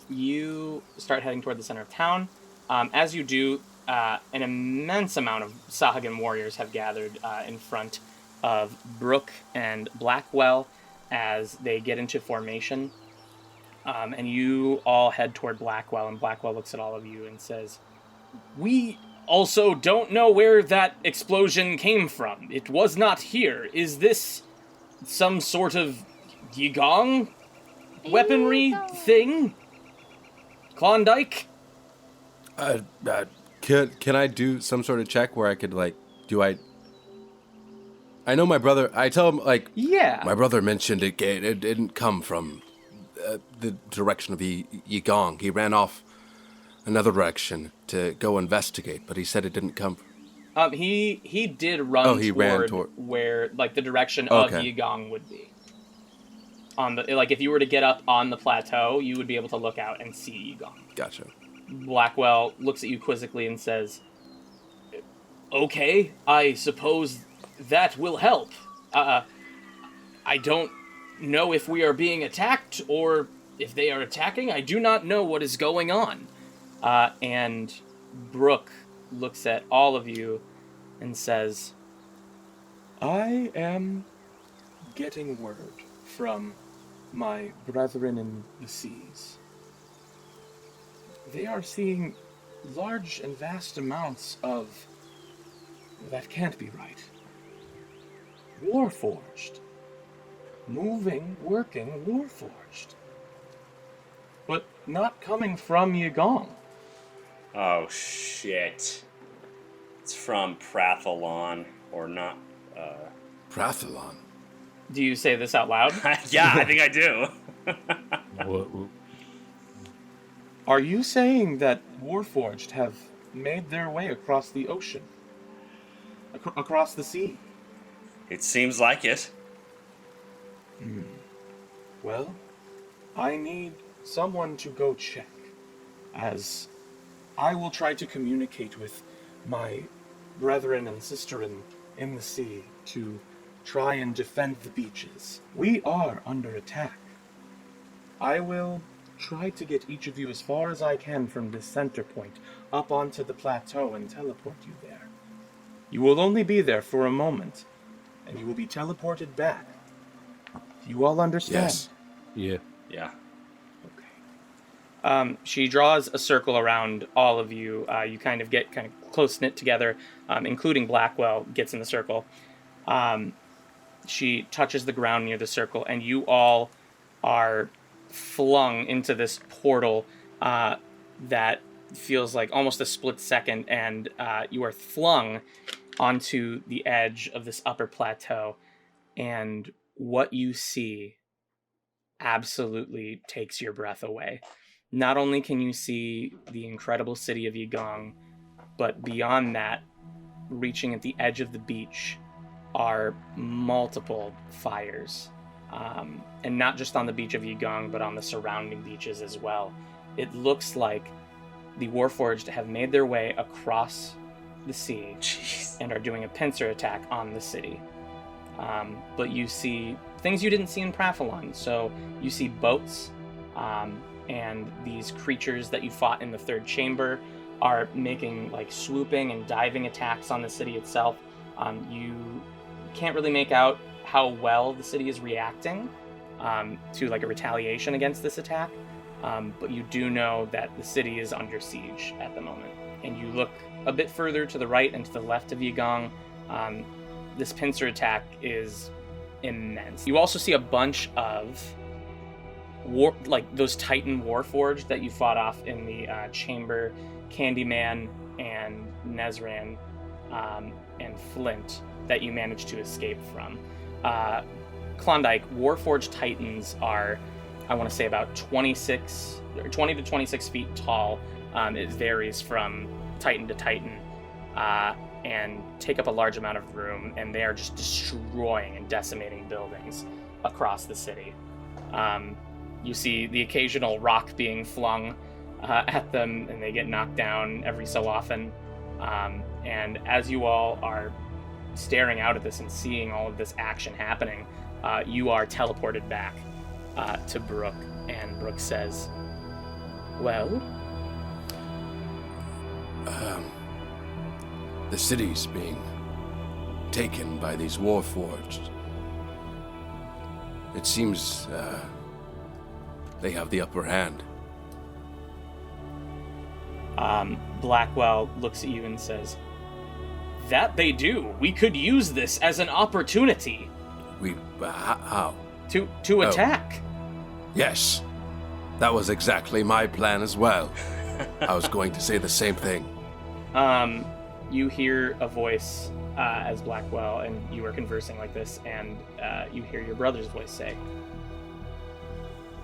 You start heading toward the center of town. As you do, an immense amount of Sahagan warriors have gathered in front of Brooke and Blackwell as they get into formation. And you all head toward Blackwell, and Blackwell looks at all of you and says, "We also don't know where that explosion came from. It was not here. Is this some sort of YiGong weaponry thing? Klondike?" Can I do some sort of check where I could I know my brother. I tell him Yeah. my brother mentioned it didn't come from the direction of YiGong. He ran off another direction to go investigate, but he said it didn't come. He did run Oh, he ran toward where the direction Okay. of YiGong would be. On the if you were to get up on the plateau, you would be able to look out and see YiGong. Gotcha. Blackwell looks at you quizzically and says, "Okay, I suppose that will help. I don't know if we are being attacked or if they are attacking. I do not know what is going on." And Brooke looks at all of you and says, I am getting word from my brethren in the seas they are seeing large and vast amounts of... That can't be right. Warforged. Moving, working, warforged. But not coming from YiGong. Oh, shit. It's from Prathalon, or not, Prathalon. Do you say this out loud? Yeah, I think I do. Are you saying that Warforged have made their way across the ocean? Across the sea? It seems like it. Well, I need someone to go check, as I will try to communicate with my brethren and sisterin in the sea to try and defend the beaches. We are under attack. I will try to get each of you as far as I can from this center point up onto the plateau and teleport you there. You will only be there for a moment, and you will be teleported back. Do you all understand? Yes. Yeah. Yeah. Okay. She draws a circle around all of you. You kind of get kind of close-knit together, including Blackwell gets in the circle. She touches the ground near the circle, and you all are flung into this portal that feels like almost a split second, and you are flung onto the edge of this upper plateau, and what you see absolutely takes your breath away. Not only can you see the incredible city of YiGong, but beyond that, reaching at the edge of the beach, are multiple fires. And not just on the beach of YiGong, but on the surrounding beaches as well. It looks like the Warforged have made their way across the sea and are doing a pincer attack on the city. But you see things you didn't see in Prathalon. So you see boats, and these creatures that you fought in the third chamber are making like swooping and diving attacks on the city itself. You can't really make out how well the city is reacting to like a retaliation against this attack, but you do know that the city is under siege at the moment. And you look a bit further to the right and to the left of YiGong. This pincer attack is immense. You also see a bunch of those Titan Warforged that you fought off in the chamber, Candyman and Nezran and Flint that you managed to escape from. Klondike, Warforged Titans are, I want to say, about 20 to 26 feet tall. It varies from Titan to Titan, and take up a large amount of room, and they are just destroying and decimating buildings across the city. You see the occasional rock being flung at them, and they get knocked down every so often. And as you all are staring out at this and seeing all of this action happening, you are teleported back to Brooke, and Brooke says, "Well?" The city's being taken by these Warforged. It seems they have the upper hand. Blackwell looks at you and says, "That they do. We could use this as an opportunity." How? To attack. Yes. That was exactly my plan as well. I was going to say the same thing. You hear a voice as Blackwell, and you are conversing like this, and you hear your brother's voice say,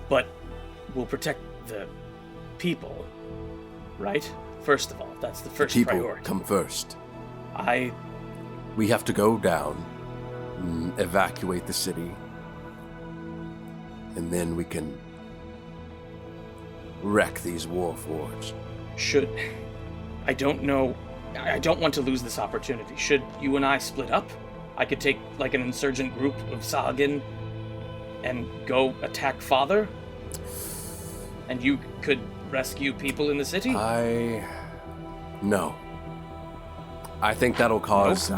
"But we'll protect the people, right? First of all, that's the first People priority." come first. I We have to go down, evacuate the city, and then we can wreck these Warforged. I don't know. I don't want to lose this opportunity. Should you and I split up? I could take like an insurgent group of Sagan and go attack Father, and you could rescue people in the city. No. I think that'll cause.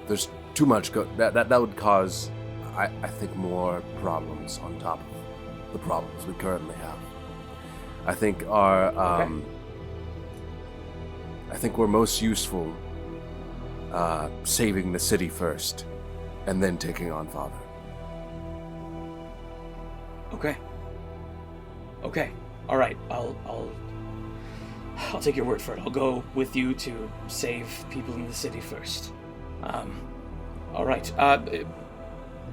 There's too much. That would cause, I think, more problems on top of the problems we currently have. I think our Okay. I think we're most useful saving the city first, and then taking on Father. Okay. Okay. All right. I'll take your word for it. I'll go with you to save people in the city first. All right.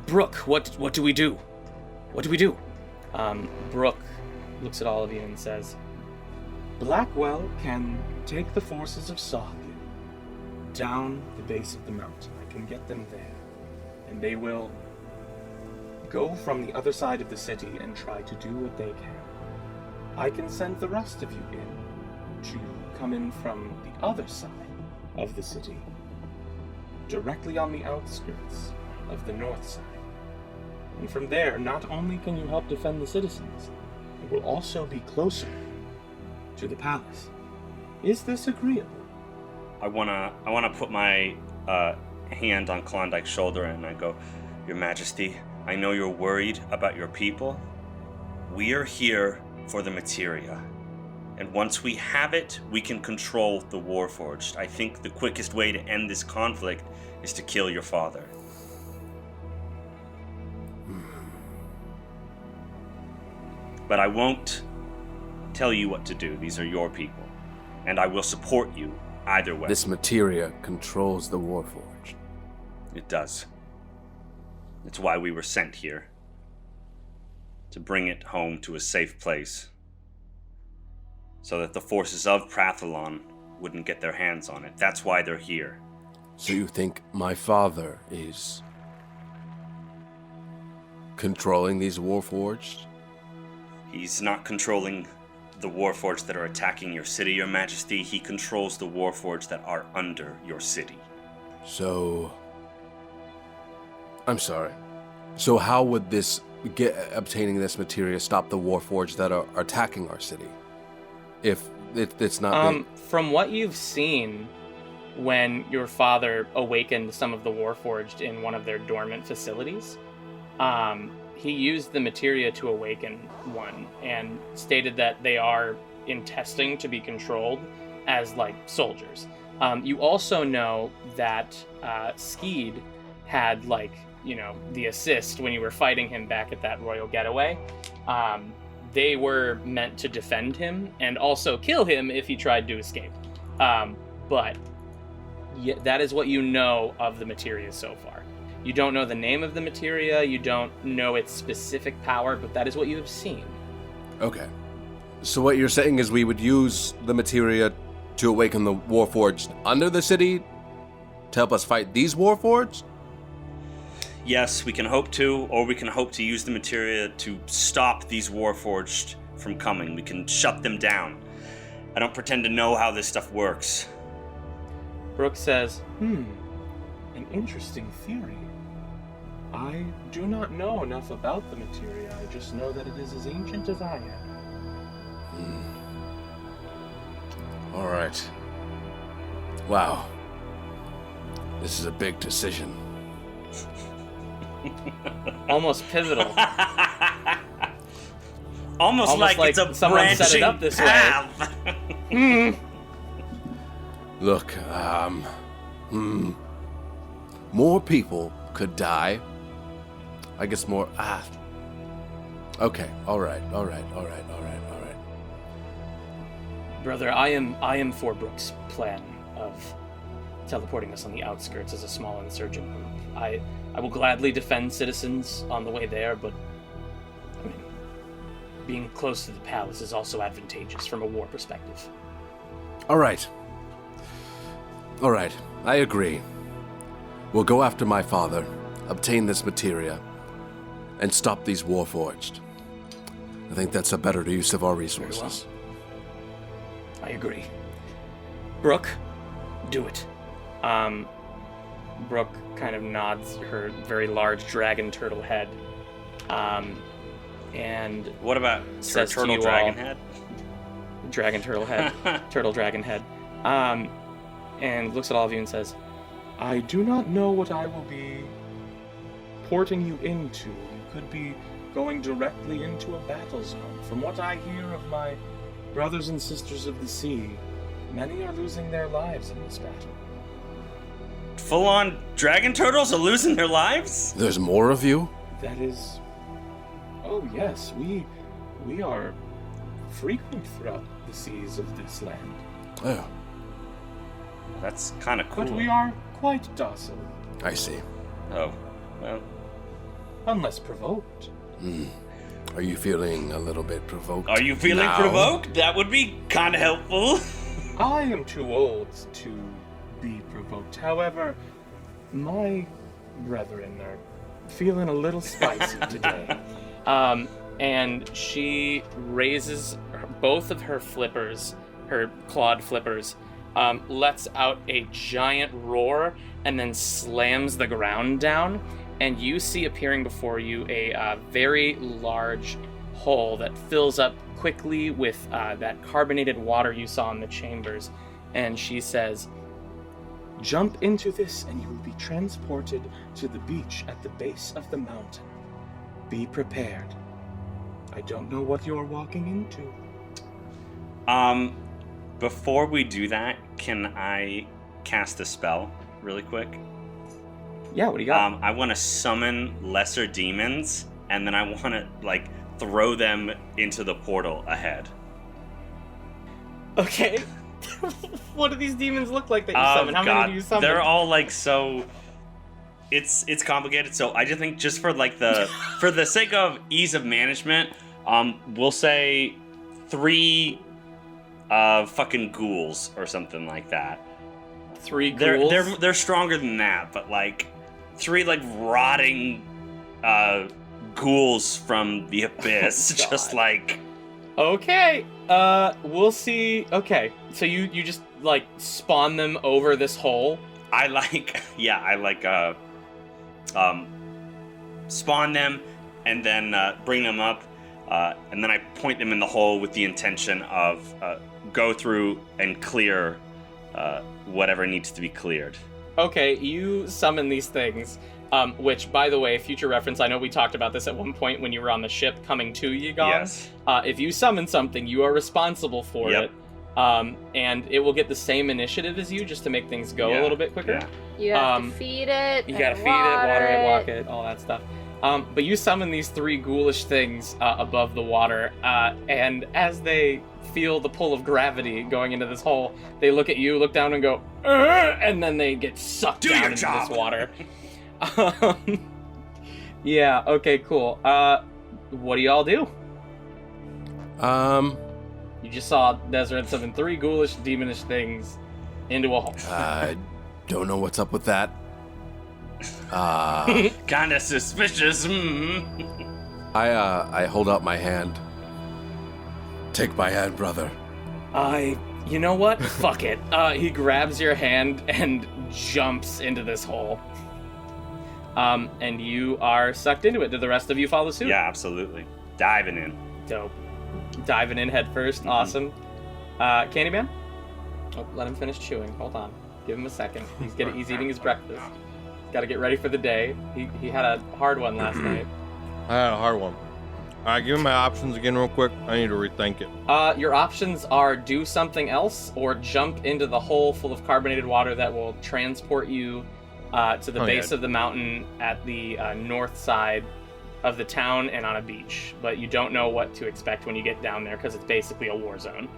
Brooke, what do we do? What do we do? Brooke looks at all of you and says, Blackwell can take the forces of Saga down the base of the mountain. I can get them there, and they will go from the other side of the city and try to do what they can. I can send the rest of you in to come in from the other side of the city, directly on the outskirts of the north side. And from there, not only can you help defend the citizens, it will also be closer to the palace. Is this agreeable? I wanna put my hand on Klondike's shoulder and I go, Your Majesty, I know you're worried about your people. We are here for the materia. And once we have it, we can control the Warforged. I think the quickest way to end this conflict is to kill your father. But I won't tell you what to do. These are your people. And I will support you either way. This materia controls the Warforged. It does. It's why we were sent here. To bring it home to a safe place. So that the forces of Prathalon wouldn't get their hands on it. That's why they're here. So you think my father is controlling these Warforged? He's not controlling the Warforged that are attacking your city, Your Majesty. He controls the Warforged that are under your city. So... I'm sorry. So how would this obtaining this materia stop the Warforged that are attacking our city? If it's not... From what you've seen, when your father awakened some of the Warforged in one of their dormant facilities, he used the materia to awaken one and stated that they are in testing to be controlled as, like, soldiers. You also know that Skeed had, like, you know, the assist when you were fighting him back at that royal getaway. They were meant to defend him and also kill him if he tried to escape. But yeah, that is what you know of the materia so far. You don't know the name of the materia, you don't know its specific power, but that is what you have seen. Okay. So what you're saying is we would use the materia to awaken the Warforged under the city to help us fight these Warforged? Yes, we can hope to, or we can hope to use the materia to stop these Warforged from coming. We can shut them down. I don't pretend to know how this stuff works. Brooke says, An interesting theory. I do not know enough about the materia. I just know that it is as ancient as I am. All right. Wow. This is a big decision. almost pivotal. Almost like it's a someone branching set it up this path. way. Look, more people could die. I guess more, okay, all right. Brother, I am for Brooke's plan of teleporting us on the outskirts as a small insurgent group. I will gladly defend citizens on the way there, but I mean, being close to the palace is also advantageous from a war perspective. All right, I agree. We'll go after my father, obtain this materia, and stop these Warforged. I think that's a better use of our resources. I agree. Brooke, do it. Brooke kind of nods her very large dragon turtle head. And What about says to turtle you dragon all- head? dragon turtle head, turtle dragon head. And looks at all of you and says, I do not know what I will be porting you into. You could be going directly into a battle zone. From what I hear of my brothers and sisters of the sea, many are losing their lives in this battle. Full-on dragon turtles are losing their lives? There's more of you? That is... Oh yes, we are frequent throughout the seas of this land. Oh, That's kind of cool. But we are quite docile, I see. Oh, well. unless provoked. Are you feeling a little bit provoked? Are you feeling now? provoked? That would be kind of helpful. I am too old to be provoked. However, my brethren are feeling a little spicy today. And she raises both of her flippers, her clawed flippers, lets out a giant roar, and then slams the ground down. And you see appearing before you a very large hole that fills up quickly with that carbonated water you saw in the chambers. And she says, Jump into this and you will be transported to the beach at the base of the mountain. Be prepared. I don't know what you're walking into. Before we do that, can I cast a spell really quick? yeah, what do you got? I want to summon lesser demons, and then I want to, throw them into the portal ahead. Okay. What do these demons look like that you summon? How many do you summon? They're all, so... It's complicated, so I just think just for, for the sake of ease of management, we'll say 3 fucking ghouls or something like that. 3 ghouls? They're stronger than that, but 3 rotting ghouls from the abyss. Oh, Just Okay, we'll see. Okay, so you just, spawn them over this hole? Spawn them and then bring them up, and then I point them in the hole with the intention of go through and clear whatever needs to be cleared. Okay, you summon these things, which, by the way, future reference, I know we talked about this at one point when you were on the ship coming to YiGong. Yes. If you summon something, you are responsible for Yep. it, and it will get the same initiative as you, just to make things go a little bit quicker. Yeah. You have to feed it. You and gotta feed it, water it, walk it, all that stuff. But you summon these 3 ghoulish things above the water, and as they feel the pull of gravity going into this hole, they look at you, look down, and go, and then they get sucked Do down your into job. this water. Yeah, okay, cool. What do y'all do? You just saw Deseret summon 3 ghoulish, demonish things into a hole. I don't know what's up with that. Kinda suspicious. I hold out my hand. Take my hand, brother. You know what? Fuck it. He grabs your hand and jumps into this hole. And you are sucked into it. Did the rest of you follow suit? Yeah, absolutely. Diving in. Dope. Diving in head 1st. Awesome. Candyman? Oh, let him finish chewing. Hold on. Give him a second. He's eating his breakfast. Got to get ready for the day. He had a hard one last night. I had a hard one. All right, give me my options again real quick. I need to rethink it. Your options are do something else or jump into the hole full of carbonated water that will transport you to the base of the mountain at the north side of the town and on a beach. But you don't know what to expect when you get down there because it's basically a war zone.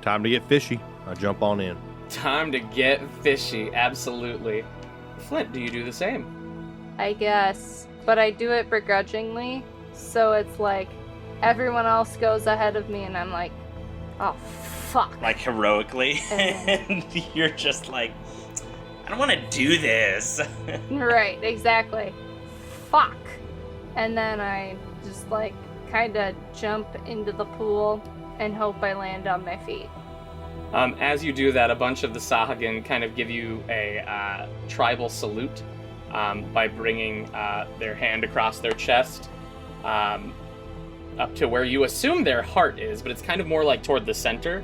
Time to get fishy. I jump on in. Time to get fishy, absolutely. Flint, do you do the same? I guess. But I do it begrudgingly. So it's everyone else goes ahead of me and I'm like, oh, fuck. Heroically. And you're just I don't want to do this. Right, exactly. Fuck. And then I just kind of jump into the pool and hope I land on my feet. As you do that, a bunch of the Sahagan kind of give you a tribal salute by bringing their hand across their chest up to where you assume their heart is, but it's kind of more toward the center.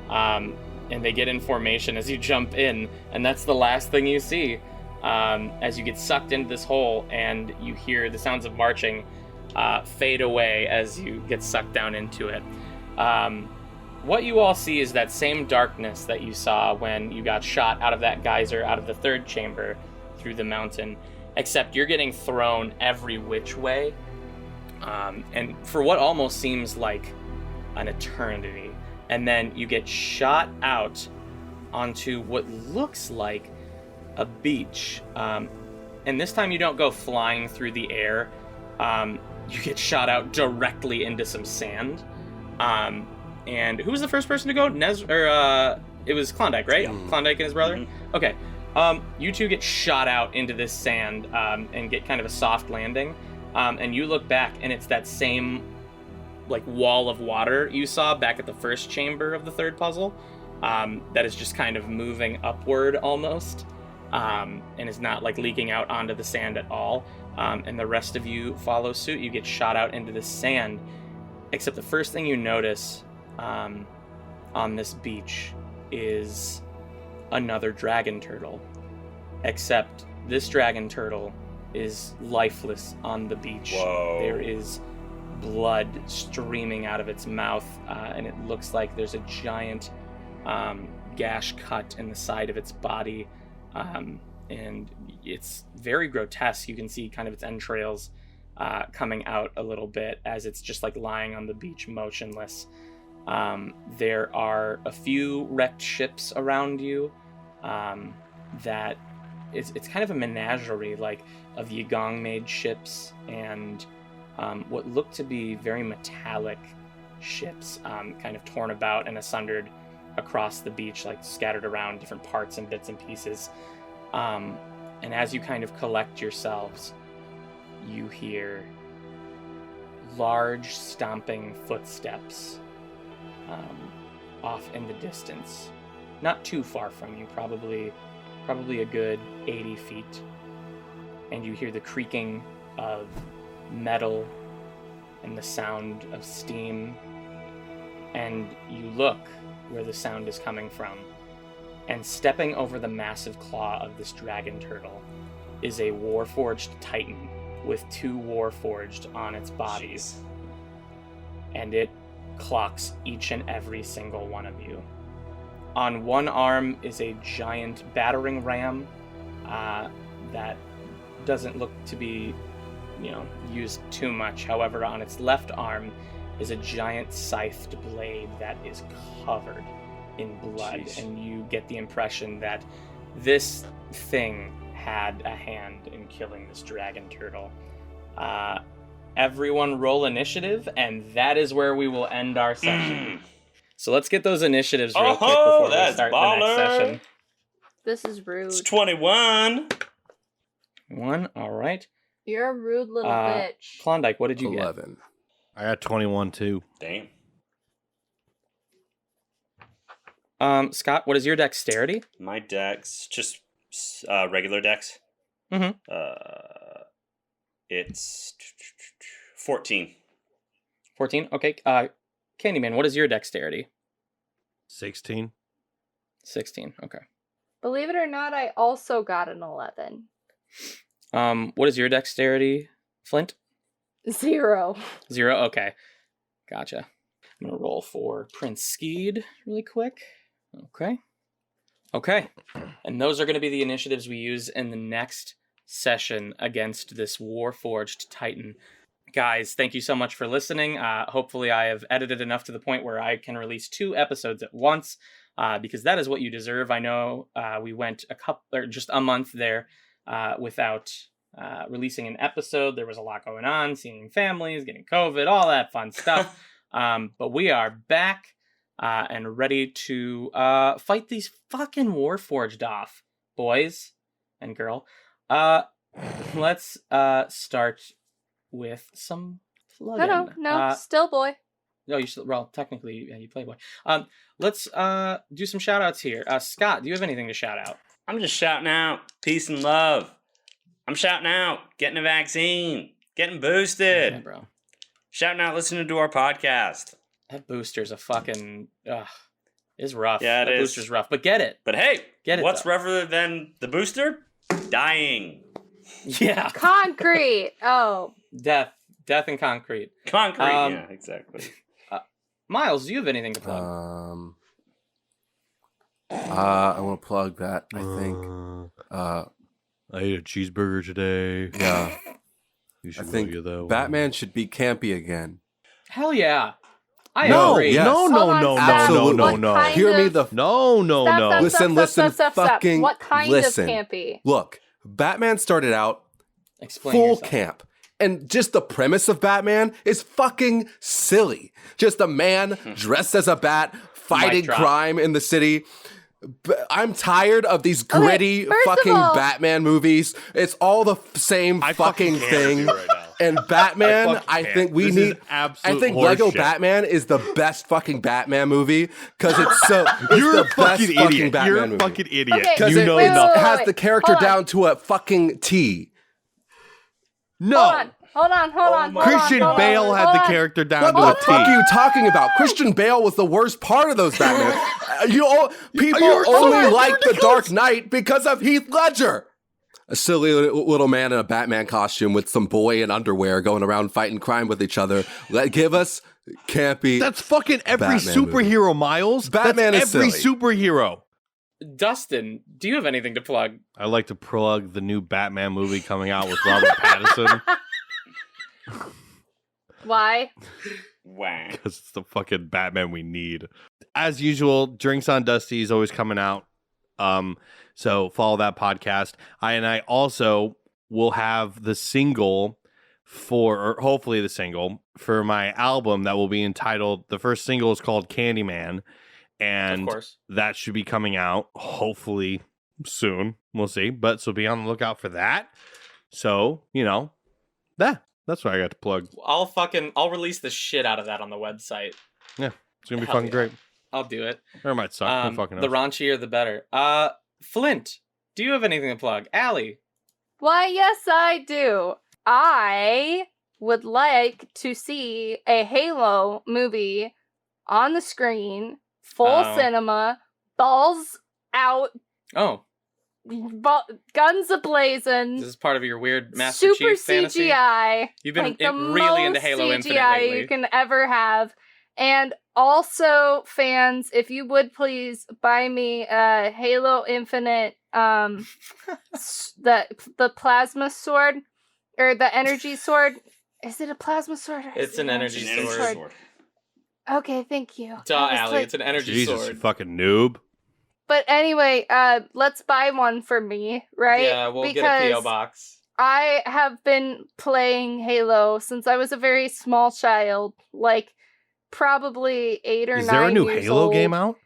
And they get in formation as you jump in, and that's the last thing you see as you get sucked into this hole, and you hear the sounds of marching fade away as you get sucked down into it. what you all see is that same darkness that you saw when you got shot out of that geyser, out of the third chamber through the mountain, except you're getting thrown every which way. And for what almost seems like an eternity. And then you get shot out onto what looks like a beach. And this time you don't go flying through the air. You get shot out directly into some sand. And who was the first person to go? It was Klondike, right? Yeah. Klondike and his brother? Mm-hmm. Okay. You two get shot out into this sand and get kind of a soft landing. And you look back, and it's that same like wall of water you saw back at the first chamber of the third puzzle that is just kind of moving upward almost and is not like leaking out onto the sand at all. And the rest of you follow suit. You get shot out into the sand, except the first thing you notice on this beach is another dragon turtle, except this dragon turtle is lifeless on the beach. Whoa. There is blood streaming out of its mouth, and it looks like there's a giant gash cut in the side of its body, and it's very grotesque. You can see kind of its entrails coming out a little bit as it's just like lying on the beach motionless. There are a few wrecked ships around you that it's kind of a menagerie like of YiGong made ships and what look to be very metallic ships, kind of torn about and sundered across the beach, like scattered around different parts and bits and pieces. And as you kind of collect yourselves, you hear large stomping footsteps off in the distance, not too far from you, probably a good 80 feet. And you hear the creaking of metal and the sound of steam, and you look where the sound is coming from, and stepping over the massive claw of this dragon turtle is a warforged titan with 2 warforged on its body. Jeez. And it clocks each and every single one of you. On one arm is a giant battering ram that doesn't look to be, used too much. However, on its left arm is a giant scythed blade that is covered in blood. Jeez. And you get the impression that this thing had a hand in killing this dragon turtle. Everyone roll initiative, and that is where we will end our session. So let's get those initiatives real quick before we start the next session. This is rude. It's 21. All right. You're a rude little bitch. Klondike, what did you 11. I got 21 too. Damn. get? Scott, what is your dexterity? My dex, just regular dex. Mm-hmm. It's 14. 14? Okay. Candyman, what is your dexterity? 16. 16. Okay. Believe it or not, I also got an 11. What is your dexterity, Flint? 0. 0? Okay. Gotcha. I'm going to roll for Prince Skeed really quick. Okay. And those are going to be the initiatives we use in the next session against this Warforged Titan. Guys, thank you so much for listening. Hopefully I have edited enough to the point where I can release 2 episodes at once, because that is what you deserve. I know we went just a month there without releasing an episode. There was a lot going on, seeing families, getting COVID, all that fun stuff. But we are back and ready to fight these fucking Warforged off, boys and girl. Let's start with some plug-in. No, still boy. No, you still, well, technically, yeah, you play boy. Let's do some shout-outs here. Scott, do you have anything to shout out? I'm just shouting out peace and love. I'm shouting out getting a vaccine, getting boosted. Yeah, bro. Shouting out listening to our podcast. That booster's a fucking, is rough. Yeah, that is. Booster's rough, but get it. But hey, Get it, what's though. rougher than the booster? Dying. Yeah. Concrete. Oh. Death and concrete. Concrete. Um, Yeah, exactly. Miles, do you have anything to plug? I want to plug that. I think. I ate a cheeseburger today. Yeah. You should I think look at that one. Batman should be campy again. Hell yeah. I No, agree. yes. No. Hear me the No. Listen, fucking What kind listen. of campy? Look, Batman started out Explain full yourself. camp. And just the premise of Batman is fucking silly. Just a man dressed as a bat fighting drop. crime in the city. I'm tired of these gritty first of fucking all- Batman movies. It's all the same fucking thing. Right now. And Batman, I think we This need. is absolute I think Lego horseshit. Batman is the best fucking Batman movie because it's so. It's You're the a fucking best fucking idiot. Batman You're a movie. fucking idiot. Okay, Because You it, know wait, nothing. it has wait. the character Hold on. down to a fucking T. No. Hold on. Christian Bale had the character down What to the a T. fuck are you talking about? Christian Bale was the worst part of those Batman. People You're so only like The ridiculous. Dark Knight because of Heath Ledger. A silly little man in a Batman costume with some boy in underwear going around fighting crime with each other. Give us campy. That's fucking every Batman superhero, movie. Miles. Batman That's is every silly. superhero. Dustin, do you have anything to plug? I like to plug the new Batman movie coming out with Robert Pattinson Why? Wow. because it's the fucking Batman we need. As usual, Drinks on Dusty is always coming out. So follow that podcast. I also will have the single or hopefully the single for my album that will be entitled. The first single is called Candyman, and Of course. that should be coming out hopefully soon. We'll see, but so be on the lookout for that. So that's what I got to plug. I'll release the shit out of that on the website. Yeah, it's gonna be Hell fucking yeah. great. I'll do it. Or it might suck. Who fucking knows? The raunchier, the better. Flint, do you have anything to plug? Allie. Why, yes, I do. I would like to see a Halo movie on the screen, full Oh. cinema, balls out, Oh, guns a-blazing, this is part of your weird Master super Chief fantasy? CGI. You've been like the really into most Halo Infinite CGI lately. you can ever have. And also, fans, if you would please buy me a Halo Infinite, the plasma sword or the energy sword. Is it a plasma sword? Or It's is an it energy An energy sword. sword. Okay, thank you. Duh, I was Allie, like- it's an energy Jesus, you sword. fucking noob. But anyway, let's buy one for me, right? Yeah, we'll because get a P.O. box. I have been playing Halo since I was a very small child, like probably 8 or 9 Is there a new years Halo old. game out?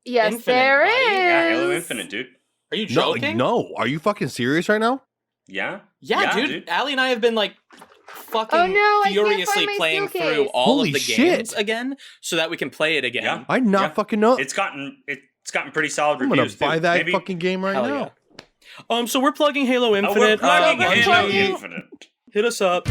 Yes, Infinite, there buddy. is. Yeah, Halo Infinite, dude. Are you No, joking? no. Are you fucking serious right now? Yeah? Yeah, dude. Allie and I have been like fucking Oh, no, I can't furiously find my playing steel through case. all Holy of the shit. games again so that we can play it again. Yeah. I did not Yeah. fucking know. It's gotten pretty solid I'm gonna reviews. buy too. that Maybe- fucking game right Hell now. yeah. So we're plugging Halo Oh, we're Infinite. plugging we're Halo plugging- Infinite. Hit us up.